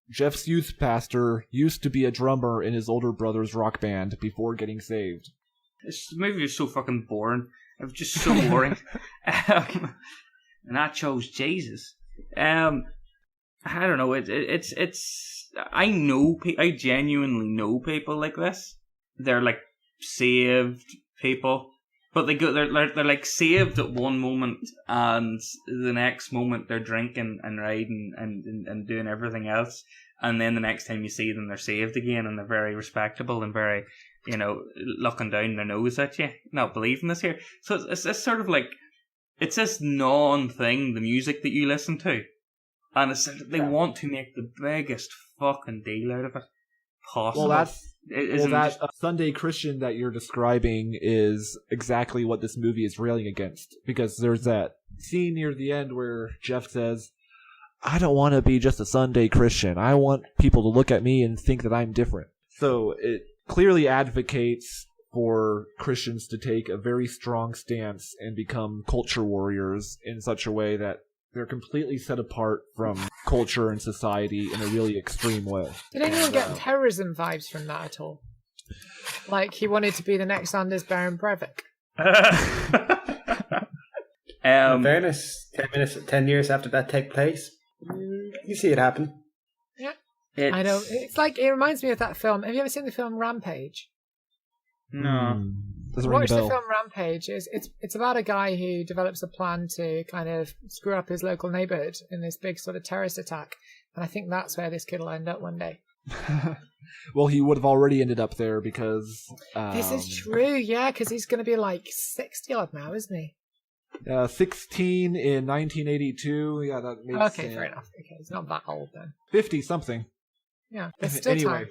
Jeff's youth pastor used to be a drummer in his older brother's rock band before getting saved. This movie is so fucking boring. It was just so boring. And I chose Jesus. I don't know. It's. I genuinely know people like this. They're like saved people, but they're like saved at one moment, and the next moment they're drinking and riding and doing everything else, and then the next time you see them, they're saved again, and they're very respectable and very, looking down their nose at you, not believing this here. So it's sort of like, it's this non-thing, the music that you listen to. And they want to make the biggest fucking deal out of it possible. That Sunday Christian that you're describing is exactly what this movie is railing against. Because there's that scene near the end where Jeff says, "I don't want to be just a Sunday Christian. I want people to look at me and think that I'm different." So it clearly advocates for Christians to take a very strong stance and become culture warriors in such a way that they're completely set apart from culture and society in a really extreme way. Did anyone get terrorism vibes from that at all? Like he wanted to be the next Anders Baron Breivik? In fairness, 10 years after that take place, you see it happen. Yeah, I know. It's like, it reminds me of that film. Have you ever seen the film Rampage? No. Watch the film Rampage. It's about a guy who develops a plan to kind of screw up his local neighborhood in this big sort of terrorist attack. And I think that's where this kid will end up one day. Well, he would have already ended up there because... this is true, yeah, because he's going to be like 60-odd now, isn't he? 16 in 1982. Yeah, that makes sense. Okay, fair enough. Okay, he's not that old then. 50-something. Yeah, there's still time.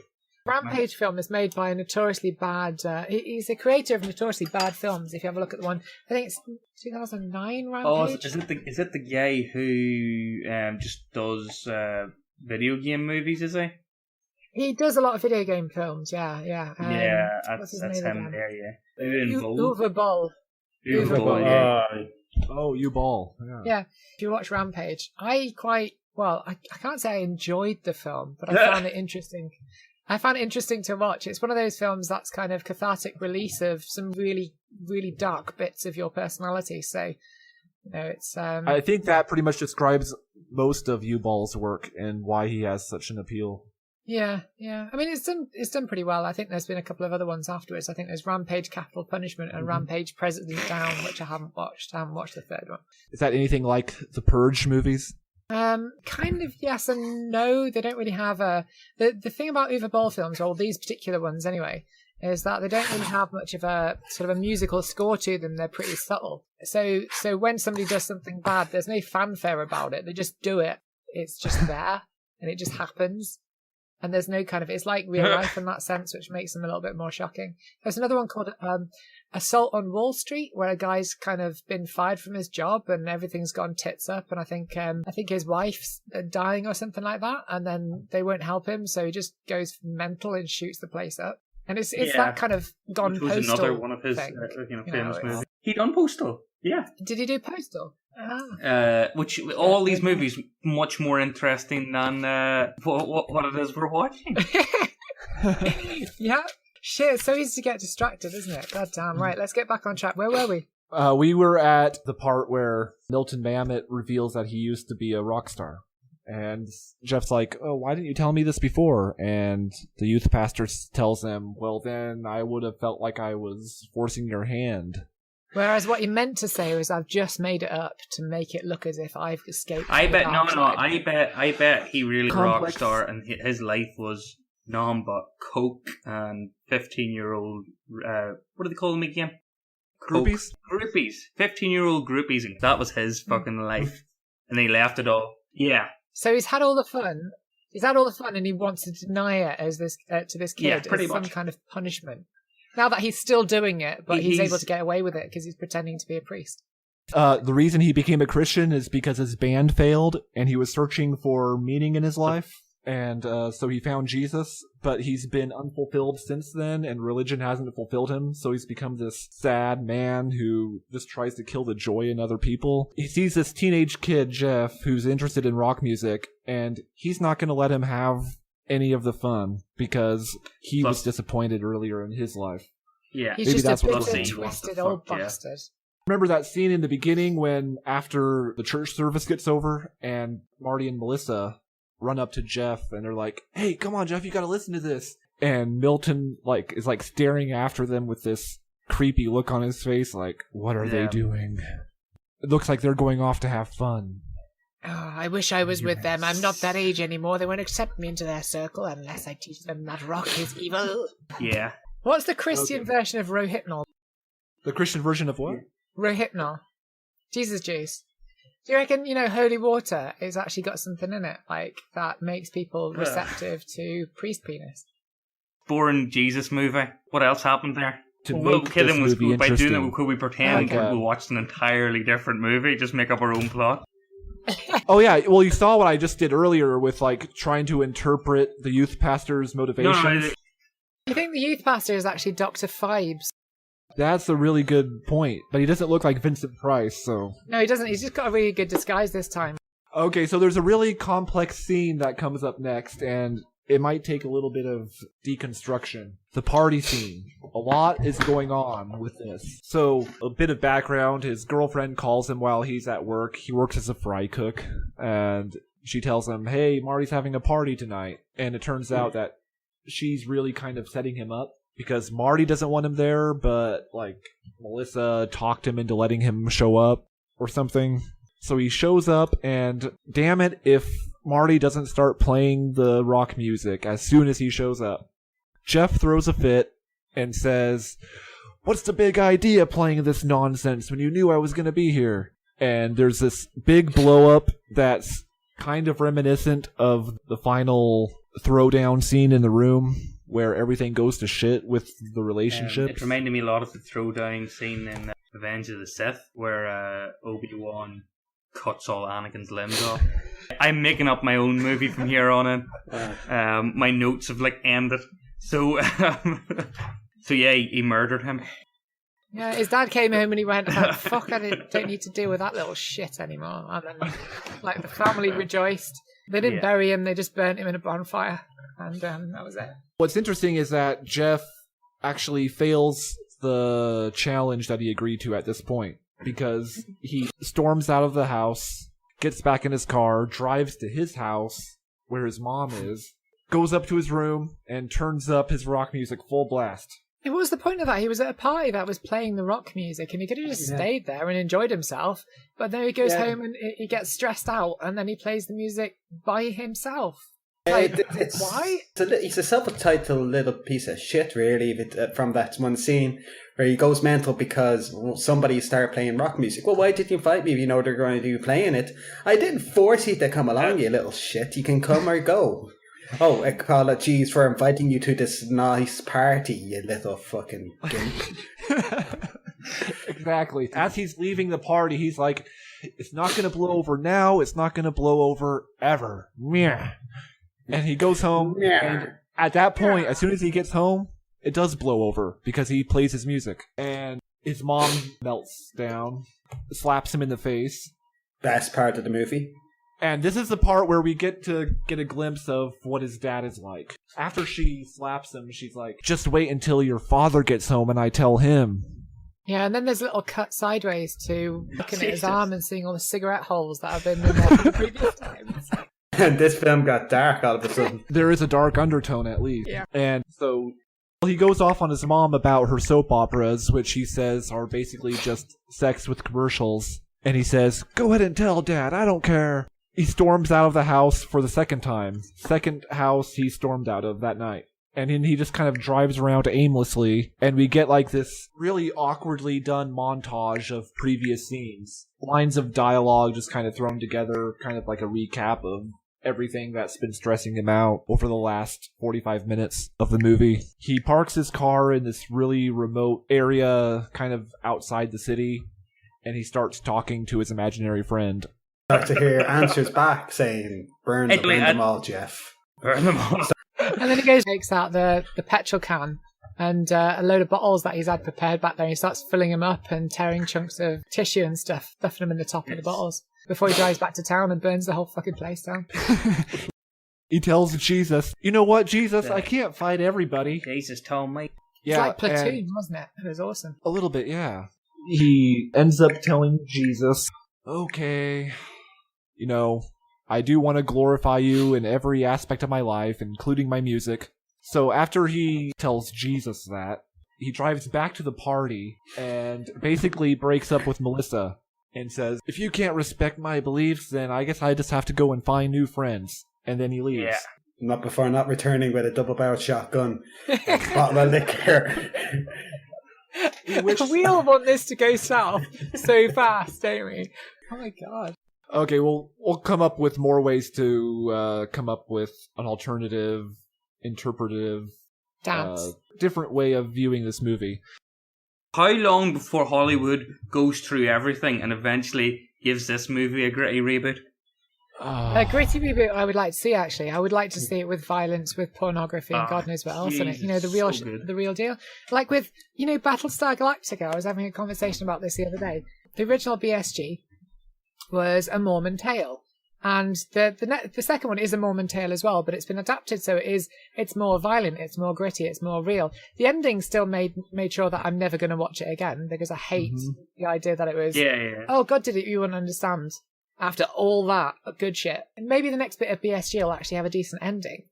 Rampage film is made by a notoriously bad... he's a creator of notoriously bad films, if you have a look at the one. I think it's 2009 Rampage. Oh, is it the guy who just does video game movies, is he? He does a lot of video game films, yeah. That's him there, yeah. Uwe Boll. Uwe Boll, yeah. Oh, U-Ball. Yeah, if you watch Rampage, I can't say I enjoyed the film, but I found it interesting. I found it interesting to watch. It's one of those films that's kind of cathartic release of some really, really dark bits of your personality. So, it's... I think that pretty much describes most of U-Ball's work and why he has such an appeal. Yeah. I mean, it's done pretty well. I think there's been a couple of other ones afterwards. I think there's Rampage Capital Punishment and Rampage President Down, which I haven't watched. I haven't watched the third one. Is that anything like the Purge movies? Kind of yes and no. They don't really have the thing about Uwe Boll films, or these particular ones anyway, is that they don't really have much of a sort of a musical score to them. They're pretty subtle. So when somebody does something bad, there's no fanfare about it. They just do it. It's just there, and it just happens. And there's no kind of... It's like real life in that sense, which makes them a little bit more shocking. There's another one called Assault on Wall Street, where a guy's kind of been fired from his job and everything's gone tits up. And I think his wife's dying or something like that. And then they won't help him, so he just goes mental and shoots the place up. And it's that kind of gone postal. Which was another one of his famous movies. He done Postal. Yeah. Did he do Postal? Which all these movies much more interesting than what it is we're watching. Yeah. Shit, it's so easy to get distracted, isn't it? God damn. Right, let's get back on track. Where were we? We were at the part where Milton Mamet reveals that he used to be a rock star. And Jeff's like, "Oh, why didn't you tell me this before?" And the youth pastor tells him, "Well, then I would have felt like I was forcing your hand." Whereas what he meant to say was, "I've just made it up to make it look as if I've escaped." I bet he really rock star, and his life was none but coke and 15-year-old, what do they call them again? Groupies? Groupies. 15-year-old groupies. And that was his fucking life. And he left it all. Yeah. So he's had all the fun. He's had all the fun, and he wants to deny it as this to this kid Yeah, pretty as some much. kind of punishment. Now that he's still doing it, but he's He's- able to get away with it because he's pretending to be a priest. The reason he became a Christian is because his band failed, and he was searching for meaning in his life. And so he found Jesus, but he's been unfulfilled since then, and religion hasn't fulfilled him, so he's become this sad man who just tries to kill the joy in other people. He sees this teenage kid, Jeff, who's interested in rock music, and he's not going to let him have any of the fun, because he was disappointed earlier in his life. Yeah. He's Maybe just that's a what bitter, I'm saying. twisted What the old fuck, yeah. bastard. Remember that scene in the beginning when, after the church service gets over, and Marty and Melissa run up to Jeff, and they're like, "Hey, come on, Jeff, you gotta listen to this." And Milton, is staring after them with this creepy look on his face, like, what are they doing? It looks like they're going off to have fun. Oh, I wish I was with them. I'm not that age anymore. They won't accept me into their circle unless I teach them that rock is evil. Yeah. What's the Christian version of Rohypnol? The Christian version of what? Rohypnol. Jesus juice. Do you reckon, holy water has actually got something in it, that makes people receptive to priest penis? Boring Jesus movie. What else happened there? To Well, make kidding this was movie by doing interesting. it. Could we pretend Like, we watched an entirely different movie? Just make up our own plot. Oh yeah, well you saw what I just did earlier with trying to interpret the youth pastor's motivations. No, You think the youth pastor is actually Dr. Fibes? That's a really good point, but he doesn't look like Vincent Price, so... No, he doesn't. He's just got a really good disguise this time. Okay, so there's a really complex scene that comes up next, and it might take a little bit of deconstruction. The party scene. A lot is going on with this. So, a bit of background. His girlfriend calls him while he's at work. He works as a fry cook, and she tells him, "Hey, Marty's having a party tonight." And it turns out that she's really kind of setting him up, because Marty doesn't want him there, but, Melissa talked him into letting him show up or something. So he shows up, and damn it if Marty doesn't start playing the rock music as soon as he shows up. Jeff throws a fit and says, "What's the big idea playing this nonsense when you knew I was going to be here?" And there's this big blow-up that's kind of reminiscent of the final throwdown scene in the room, where everything goes to shit with the relationships. It reminded me a lot of the throwdown scene in Revenge of the Sith, where Obi-Wan cuts all Anakin's limbs off. I'm making up my own movie from here on in. My notes have ended. So, so yeah, he murdered him. Yeah, his dad came home and he went, "Oh, fuck, I don't need to deal with that little shit anymore." And then, the family rejoiced. They didn't bury him, they just burnt him in a bonfire. And that was it. What's interesting is that Jeff actually fails the challenge that he agreed to at this point, because he storms out of the house, gets back in his car, drives to his house where his mom is, goes up to his room, and turns up his rock music full blast. What was the point of that? He was at a party that was playing the rock music, and he could have just stayed there and enjoyed himself. But then he goes home and he gets stressed out, and then he plays the music by himself. Why? He's a self-entitled little piece of shit, really, from that one scene where he goes mental because somebody started playing rock music. Well, why didn't you invite me if you know they're going to be playing it? I didn't force you to come along, you little shit. You can come or go. Oh, apologies for inviting you to this nice party, you little fucking gimp. Exactly. As he's leaving the party, he's like, "It's not going to blow over now. It's not going to blow over ever." Meh. And he goes home, and at that point, as soon as he gets home, it does blow over, because he plays his music. And his mom melts down, slaps him in the face. Best part of the movie. And this is the part where we get to get a glimpse of what his dad is like. After she slaps him, she's like, "Just wait until your father gets home and I tell him." Yeah, and then there's a little cut sideways to looking at his arm and seeing all the cigarette holes that have been in there from previous times. And this film got dark all of a sudden. There is a dark undertone, at least. Yeah. And so he goes off on his mom about her soap operas, which he says are basically just sex with commercials. And he says, "Go ahead and tell Dad, I don't care." He storms out of the house for the second time. Second house he stormed out of that night. And then he just kind of drives around aimlessly, and we get like this really awkwardly done montage of previous scenes. Lines of dialogue just kind of thrown together, kind of like a recap of everything that's been stressing him out over the last 45 minutes of the movie. He parks his car in this really remote area, kind of outside the city, and he starts talking to his imaginary friend. Dr. Here answers back saying, burn them all, Jeff. Burn them all. And then he goes, takes out the petrol can and a load of bottles that he's had prepared back there. He starts filling them up and tearing chunks of tissue and stuff, stuffing them in the top of the bottles before he drives back to town and burns the whole fucking place down. He tells Jesus, you know what, Jesus, I can't fight everybody. Jesus told me. Yeah, it's like Platoon, wasn't it? It was awesome. A little bit, yeah. He ends up telling Jesus, okay, you know, I do want to glorify you in every aspect of my life, including my music. So after he tells Jesus that, he drives back to the party and basically breaks up with Melissa and says, if you can't respect my beliefs, then I guess I just have to go and find new friends. And then he leaves. Yeah. Not before not returning with a double-barreled shotgun, a bottle of liquor. We all want this to go south so fast, don't we? Oh my god. Okay, well, we'll come up with more ways to come up with an alternative, interpretive, different way of viewing this movie. How long before Hollywood goes through everything and eventually gives this movie a gritty reboot? A gritty reboot I would like to see, actually. I would like to see it with violence, with pornography, and God knows what else in it. You know, the real deal. Like with, you know, Battlestar Galactica. I was having a conversation about this the other day. The original BSG was a Mormon tale, and the second one is a Mormon tale as well, but it's been adapted so it's more violent, it's more gritty, it's more real. The ending still made sure that I'm never going to watch it again because I hate the idea that it was oh god, did it you wouldn't understand after all that good shit. And maybe the next bit of BSG will actually have a decent ending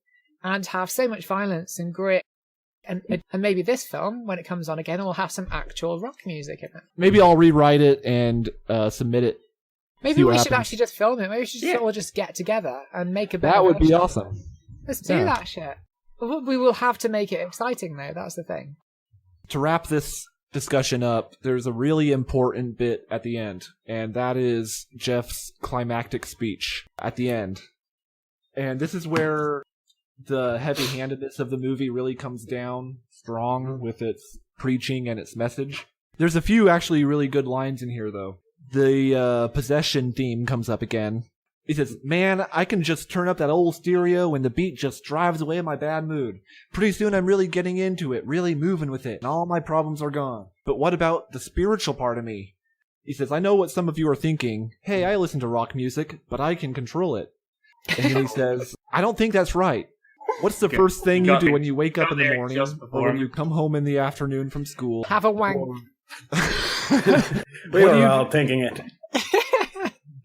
and have so much violence and grit. And maybe this film, when it comes on again, will have some actual rock music in it. Maybe I'll rewrite it and submit it. Maybe we should actually just film it. Maybe we should all just get together and make a better That would be version. awesome. Let's do that shit. We will have to make it exciting, though. That's the thing. To wrap this discussion up, there's a really important bit at the end, and that is Jeff's climactic speech at the end. And this is where the heavy-handedness of the movie really comes down strong with its preaching and its message. There's a few actually really good lines in here, though. The possession theme comes up again. He says, man, I can just turn up that old stereo and the beat just drives away my bad mood. Pretty soon I'm really getting into it, really moving with it, and all my problems are gone. But what about the spiritual part of me? He says, I know what some of you are thinking. Hey, I listen to rock music, but I can control it. And then he says, I don't think that's right. What's the first thing you do when you wake up in the morning or when you come home in the afternoon from school? Have a wank. We were all thinking it.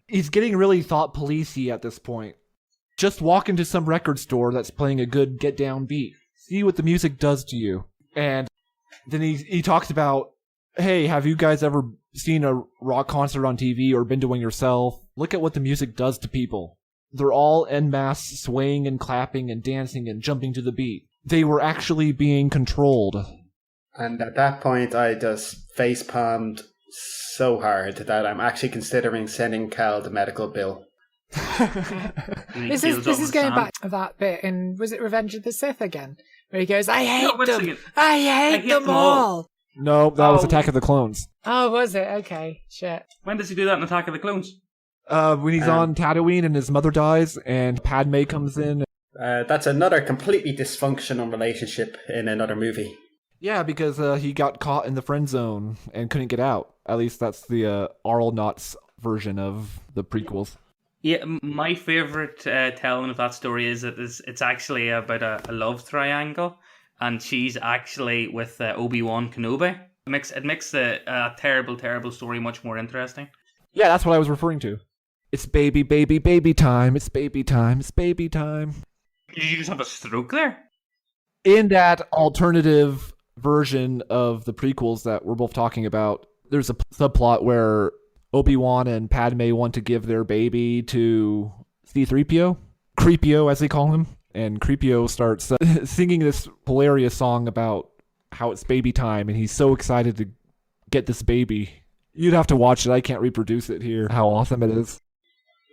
He's getting really thought policey at this point. Just walk into some record store that's playing a good get down beat. See what the music does to you. And then he talks about, hey, have you guys ever seen a rock concert on TV or been to one yourself? Look at what the music does to people. They're all en masse swaying and clapping and dancing and jumping to the beat. They were actually being controlled. And at that point, I just face-palmed so hard that I'm actually considering sending Cal the medical bill. This is going back to that bit in, was it Revenge of the Sith again? Where he goes, I hate them! I hate them all! No, that was Attack of the Clones. Oh, was it? Okay, shit. When does he do that in Attack of the Clones? When he's on Tatooine and his mother dies and Padme comes in. That's another completely dysfunctional relationship in another movie. Yeah, because he got caught in the friend zone and couldn't get out. At least that's the Arlnauts version of the prequels. Yeah, my favourite telling of that story is that it's actually about a love triangle, and she's actually with Obi-Wan Kenobi. It makes a terrible, terrible story much more interesting. Yeah, that's what I was referring to. It's baby, baby, baby time. It's baby time. It's baby time. Did you just have a stroke there? In that alternative version of the prequels that we're both talking about, there's a subplot where Obi-Wan and Padme want to give their baby to C-3PO? Creepio, as they call him. And Creepio starts singing this hilarious song about how it's baby time, and he's so excited to get this baby. You'd have to watch it. I can't reproduce it here, how awesome it is.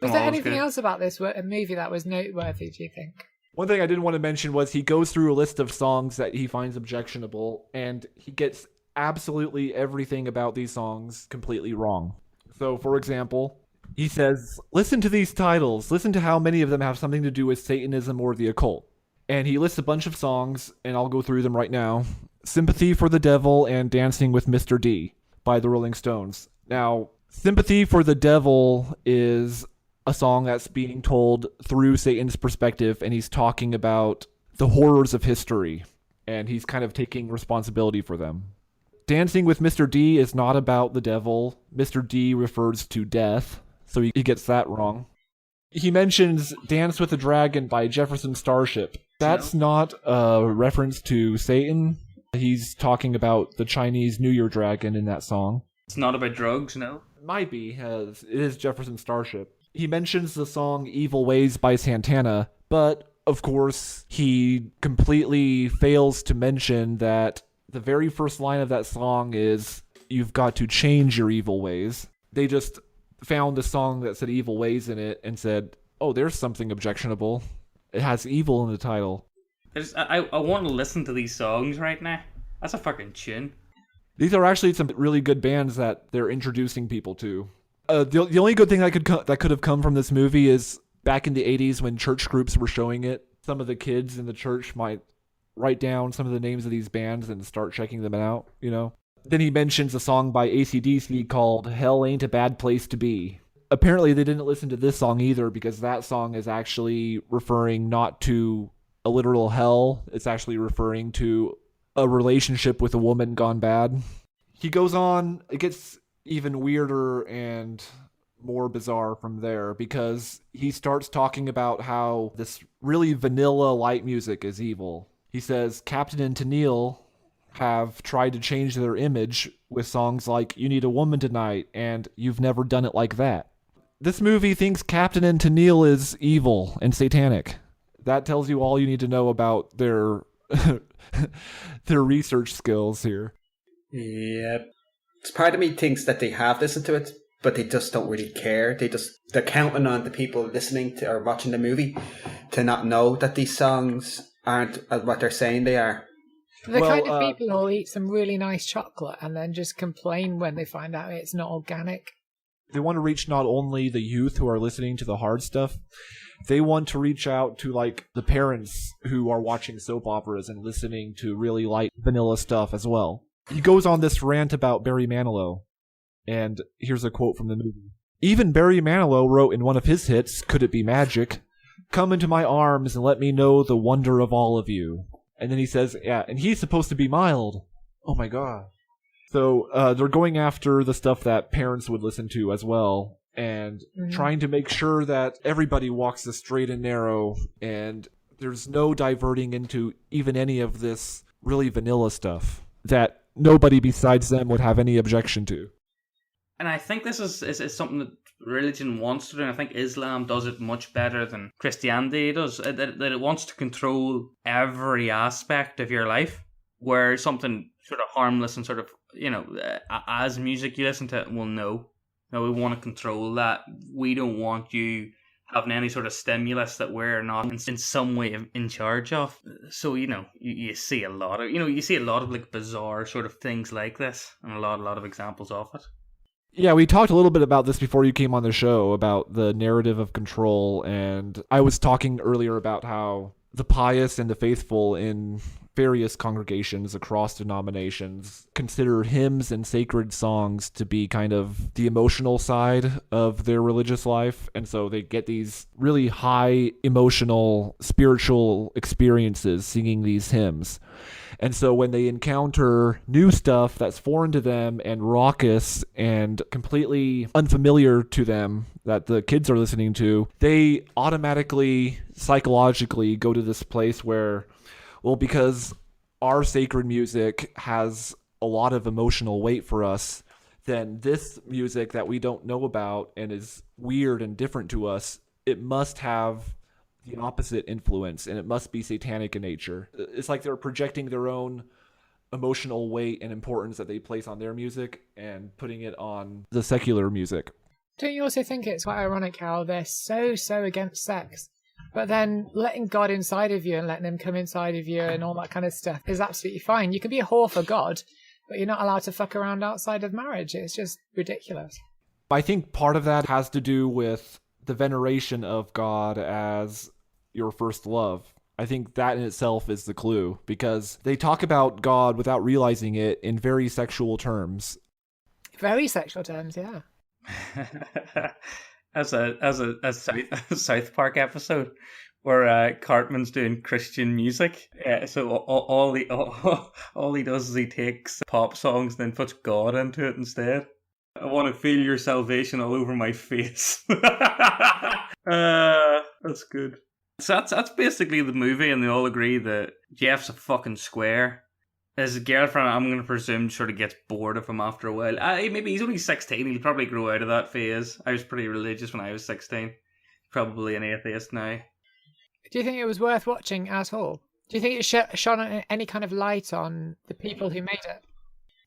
Was there anything else about this movie that was noteworthy, do you think? One thing I didn't want to mention was he goes through a list of songs that he finds objectionable, and he gets absolutely everything about these songs completely wrong. So, for example, he says, listen to these titles. Listen to how many of them have something to do with Satanism or the occult. And he lists a bunch of songs, and I'll go through them right now. Sympathy for the Devil and Dancing with Mr. D by the Rolling Stones. Now, Sympathy for the Devil is a song that's being told through Satan's perspective, and he's talking about the horrors of history, and he's kind of taking responsibility for them. Dancing with Mr. D is not about the devil. Mr. D refers to death, so he gets that wrong. He mentions Dance with the Dragon by Jefferson Starship. That's not a reference to Satan. He's talking about the Chinese New Year dragon in that song. It's not about drugs, no? Might be. It is Jefferson Starship. He mentions the song Evil Ways by Santana, but, of course, he completely fails to mention that the very first line of that song is, you've got to change your evil ways. They just found a song that said evil ways in it and said, oh, there's something objectionable. It has evil in the title. I want to listen to these songs right now. That's a fucking tune. These are actually some really good bands that they're introducing people to. The only good thing that could have come from this movie is back in the 80s when church groups were showing it, some of the kids in the church might write down some of the names of these bands and start checking them out, you know? Then he mentions a song by AC/DC called Hell Ain't a Bad Place to Be. Apparently they didn't listen to this song either because that song is actually referring not to a literal hell, it's actually referring to a relationship with a woman gone bad. He goes on, it gets even weirder and more bizarre from there because he starts talking about how this really vanilla light music is evil. He says Captain and Tennille have tried to change their image with songs like You Need a Woman Tonight and You've Never Done It Like That. This movie thinks Captain and Tennille is evil and satanic. That tells you all you need to know about their their research skills here. Yep. Part of me thinks that they have listened to it, but they just don't really care. They're counting on the people listening to or watching the movie to not know that these songs aren't what they're saying they are. The kind of people who'll eat some really nice chocolate and then just complain when they find out it's not organic. They want to reach not only the youth who are listening to the hard stuff, they want to reach out to like the parents who are watching soap operas and listening to really light vanilla stuff as well. He goes on this rant about Barry Manilow, and here's a quote from the movie. Even Barry Manilow wrote in one of his hits, Could It Be Magic? Come into my arms and let me know the wonder of all of you. And then he says, yeah, and he's supposed to be mild. Oh my god. So they're going after the stuff that parents would listen to as well, and trying to make sure that everybody walks the straight and narrow, and there's no diverting into even any of this really vanilla stuff that nobody besides them would have any objection to. And I think this is something that religion wants to do, and I think Islam does it much better than Christianity does, that it wants to control every aspect of your life, where something sort of harmless and sort of, as music you listen to, well, no, we want to control that. We don't want you having any sort of stimulus that we're not in some way in charge of. So, you see a lot of like bizarre sort of things like this, and a lot of examples of it. Yeah, we talked a little bit about this before you came on the show, about the narrative of control, and I was talking earlier about how the pious and the faithful in various congregations across denominations consider hymns and sacred songs to be kind of the emotional side of their religious life, and so they get these really high emotional spiritual experiences singing these hymns. And so when they encounter new stuff that's foreign to them and raucous and completely unfamiliar to them that the kids are listening to, they automatically, psychologically go to this place where, well, because our sacred music has a lot of emotional weight for us, then this music that we don't know about and is weird and different to us it must have the opposite influence, and it must be satanic in nature. It's like they're projecting their own emotional weight and importance that they place on their music and putting it on the secular music. Don't you also think it's quite ironic how they're so against sex, but then letting God inside of you and letting him come inside of you and all that kind of stuff is absolutely fine? You can be a whore for God, but you're not allowed to fuck around outside of marriage. It's just ridiculous. I think part of that has to do with the veneration of God as your first love. I think that in itself is the clue, because they talk about God without realizing it in very sexual terms. Very sexual terms, yeah. as a South Park episode where Cartman's doing Christian music. So all he does is he takes pop songs and then puts God into it instead. I want to feel your salvation all over my face. That's good. So that's basically the movie, and they all agree that Jeff's a fucking square. His girlfriend, I'm going to presume, sort of gets bored of him after a while. Maybe he's only 16. He'll probably grow out of that phase. I was pretty religious when I was 16. Probably an atheist now. Do you think it was worth watching at all? Do you think it shone any kind of light on the people who made it?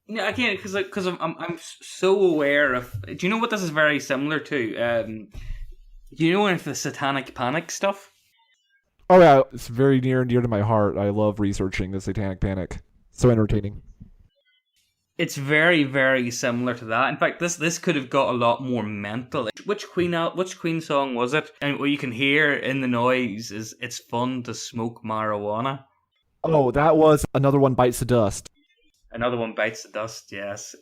Yeah, again, because I'm so aware of. Do you know what this is very similar to? Do you know any of the Satanic Panic stuff? Oh yeah, it's very near and dear to my heart. I love researching the Satanic Panic. So entertaining. It's very, very similar to that. In fact, this could have got a lot more mental. Which Queen song was it? And what you can hear in the noise is "It's fun to smoke marijuana." Oh, that was Another One Bites the Dust. Another One Bites the Dust. Yes.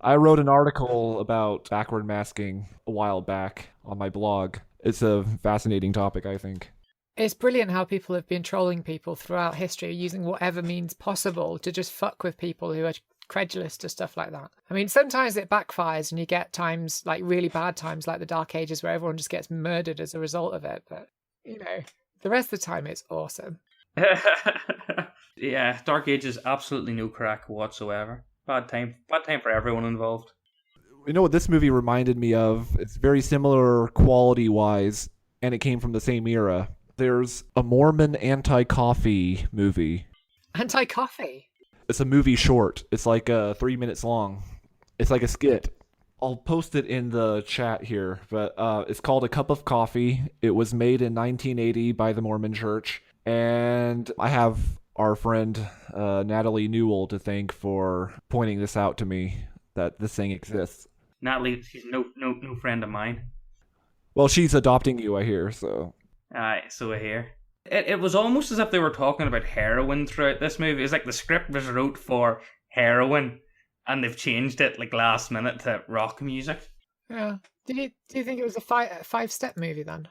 I wrote an article about backward masking a while back on my blog. It's a fascinating topic, I think. It's brilliant how people have been trolling people throughout history using whatever means possible to just fuck with people who are credulous to stuff like that. I mean, sometimes it backfires and you get times, like really bad times, like the Dark Ages, where everyone just gets murdered as a result of it. But, you know, the rest of the time it's awesome. Yeah, Dark Ages, absolutely no crack whatsoever. Bad time for everyone involved. You know what this movie reminded me of? It's very similar quality-wise, and it came from the same era. There's a Mormon anti-coffee movie. Anti-coffee? It's a movie short. It's like 3 minutes long. It's like a skit. I'll post it in the chat here, but it's called A Cup of Coffee. It was made in 1980 by the Mormon Church, and I have our friend Natalie Newell to thank for pointing this out to me, that this thing exists. Natalie, she's no friend of mine. Well, she's adopting you, I hear, so... So I hear. It was almost as if they were talking about heroin throughout this movie. It's like the script was wrote for heroin, and they've changed it like last minute to rock music. Yeah. Do you think it was a five-step movie then?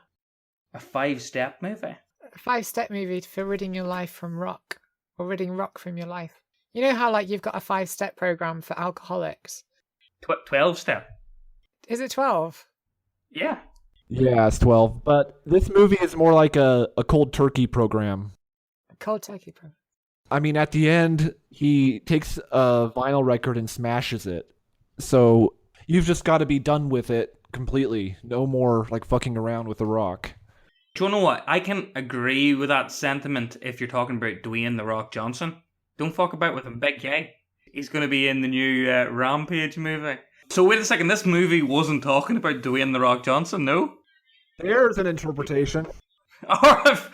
A 5-step movie? A 5-step movie for ridding your life from rock, or ridding rock from your life. You know how like you've got a 5-step program for alcoholics? 12-step. Is it 12? Yeah. Yeah, it's 12. But this movie is more like a cold turkey program. A cold turkey program. I mean, at the end, he takes a vinyl record and smashes it. So you've just got to be done with it completely. No more like fucking around with the rock. Do you know what? I can agree with that sentiment if you're talking about Dwayne "The Rock" Johnson. Don't fuck about with him, big guy. He's going to be in the new Rampage movie. So wait a second, this movie wasn't talking about Dwayne "The Rock" Johnson, no? There's an interpretation. Oh,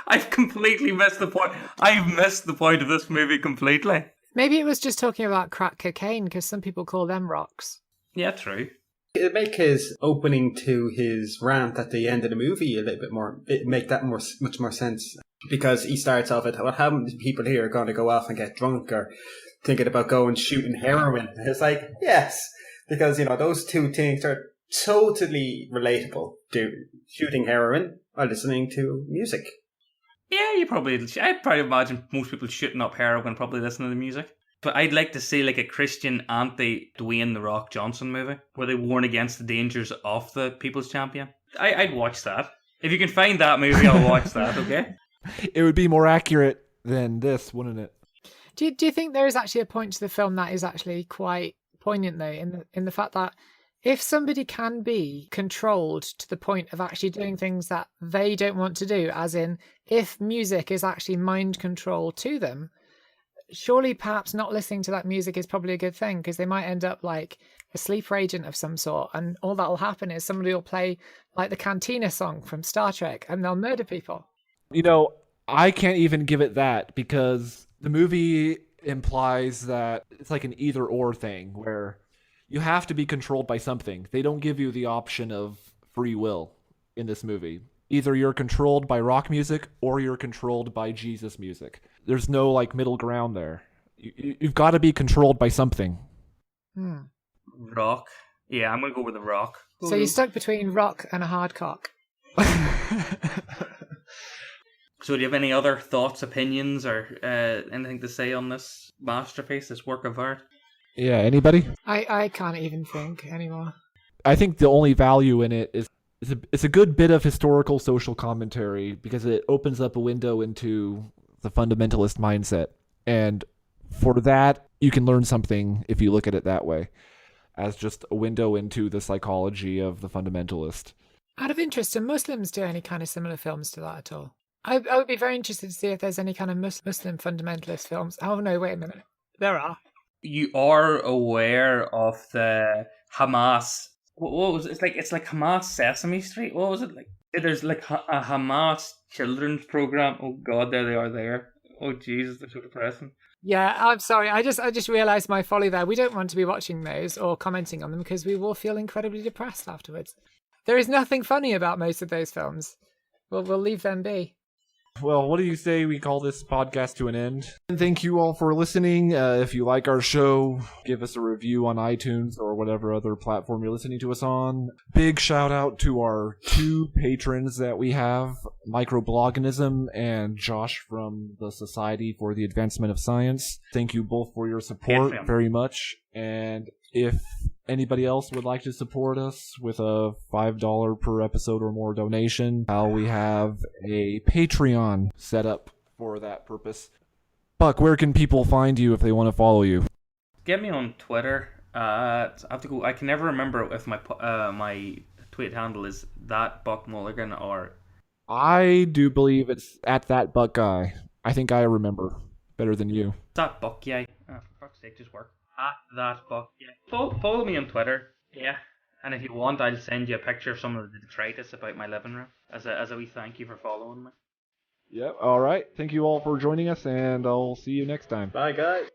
I've completely missed the point. I've missed the point of this movie completely. Maybe it was just talking about crack cocaine, because some people call them rocks. Yeah, true. It'd make his opening to his rant at the end of the movie a little bit more, it'd make that much more sense. Because he starts off with, well, how many people here are going to go off and get drunk or thinking about going shooting heroin? And it's like, yes, because, you know, those two things are totally relatable to shooting heroin while listening to music. Yeah, I'd probably imagine most people shooting up heroin probably listening to the music. But I'd like to see like a Christian anti-Dwayne "The Rock" Johnson movie where they warn against the dangers of the People's Champion. I'd watch that. If you can find that movie, I'll watch that, okay? It would be more accurate than this, wouldn't it? Do you think there is actually a point to the film that is actually quite poignant though, in the fact that If somebody can be controlled to the point of actually doing things that they don't want to do, as in if music is actually mind control to them, surely perhaps not listening to that music is probably a good thing, because they might end up like a sleeper agent of some sort, and all that will happen is somebody will play like the Cantina song from Star Trek and they'll murder people. You know, I can't even give it that, because the movie implies that it's like an either or thing where you have to be controlled by something. They don't give you the option of free will in this movie. Either you're controlled by rock music or you're controlled by Jesus music. There's no like middle ground there. You've got to be controlled by something. Rock. Yeah, I'm going to go with the rock. So you're stuck between rock and a hard cock. So do you have any other thoughts, opinions, or anything to say on this masterpiece, this work of art? Yeah, anybody? I can't even think anymore. I think the only value in it is it's a good bit of historical social commentary, because it opens up a window into the fundamentalist mindset. And for that, you can learn something if you look at it that way, as just a window into the psychology of the fundamentalist. Out of interest, do Muslims do any kind of similar films to that at all? I would be very interested to see if there's any kind of Muslim fundamentalist films. Oh no, wait a minute. There are. You are aware of the Hamas. What was it? It's like Hamas Sesame Street. What was it like? There's like a Hamas children's program. Oh God, there they are there. Oh Jesus, they're so depressing. Yeah, I'm sorry. I just realised my folly there. We don't want to be watching those or commenting on them because we will feel incredibly depressed afterwards. There is nothing funny about most of those films. We'll leave them be. Well, what do you say we call this podcast to an end? And thank you all for listening. If you like our show, give us a review on iTunes or whatever other platform you're listening to us on. Big shout out to our 2 patrons that we have, Microbloganism and Josh from the Society for the Advancement of Science. Thank you both for your support very much. And if anybody else would like to support us with a $5 per episode or more donation, we have a Patreon set up for that purpose. Buck, where can people find you if they want to follow you? Get me on Twitter. I have to go. I can never remember if my tweet handle is that Buck Mulligan or. I do believe it's at that Buck guy. I think I remember better than you. That Buck, yeah. Oh, for fuck's sake, just work. At that Buck, yeah. Follow me on Twitter, yeah. And if you want, I'll send you a picture of some of the detritus about my living room as a wee thank you for following me. Yep. All right. Thank you all for joining us, and I'll see you next time. Bye, guys.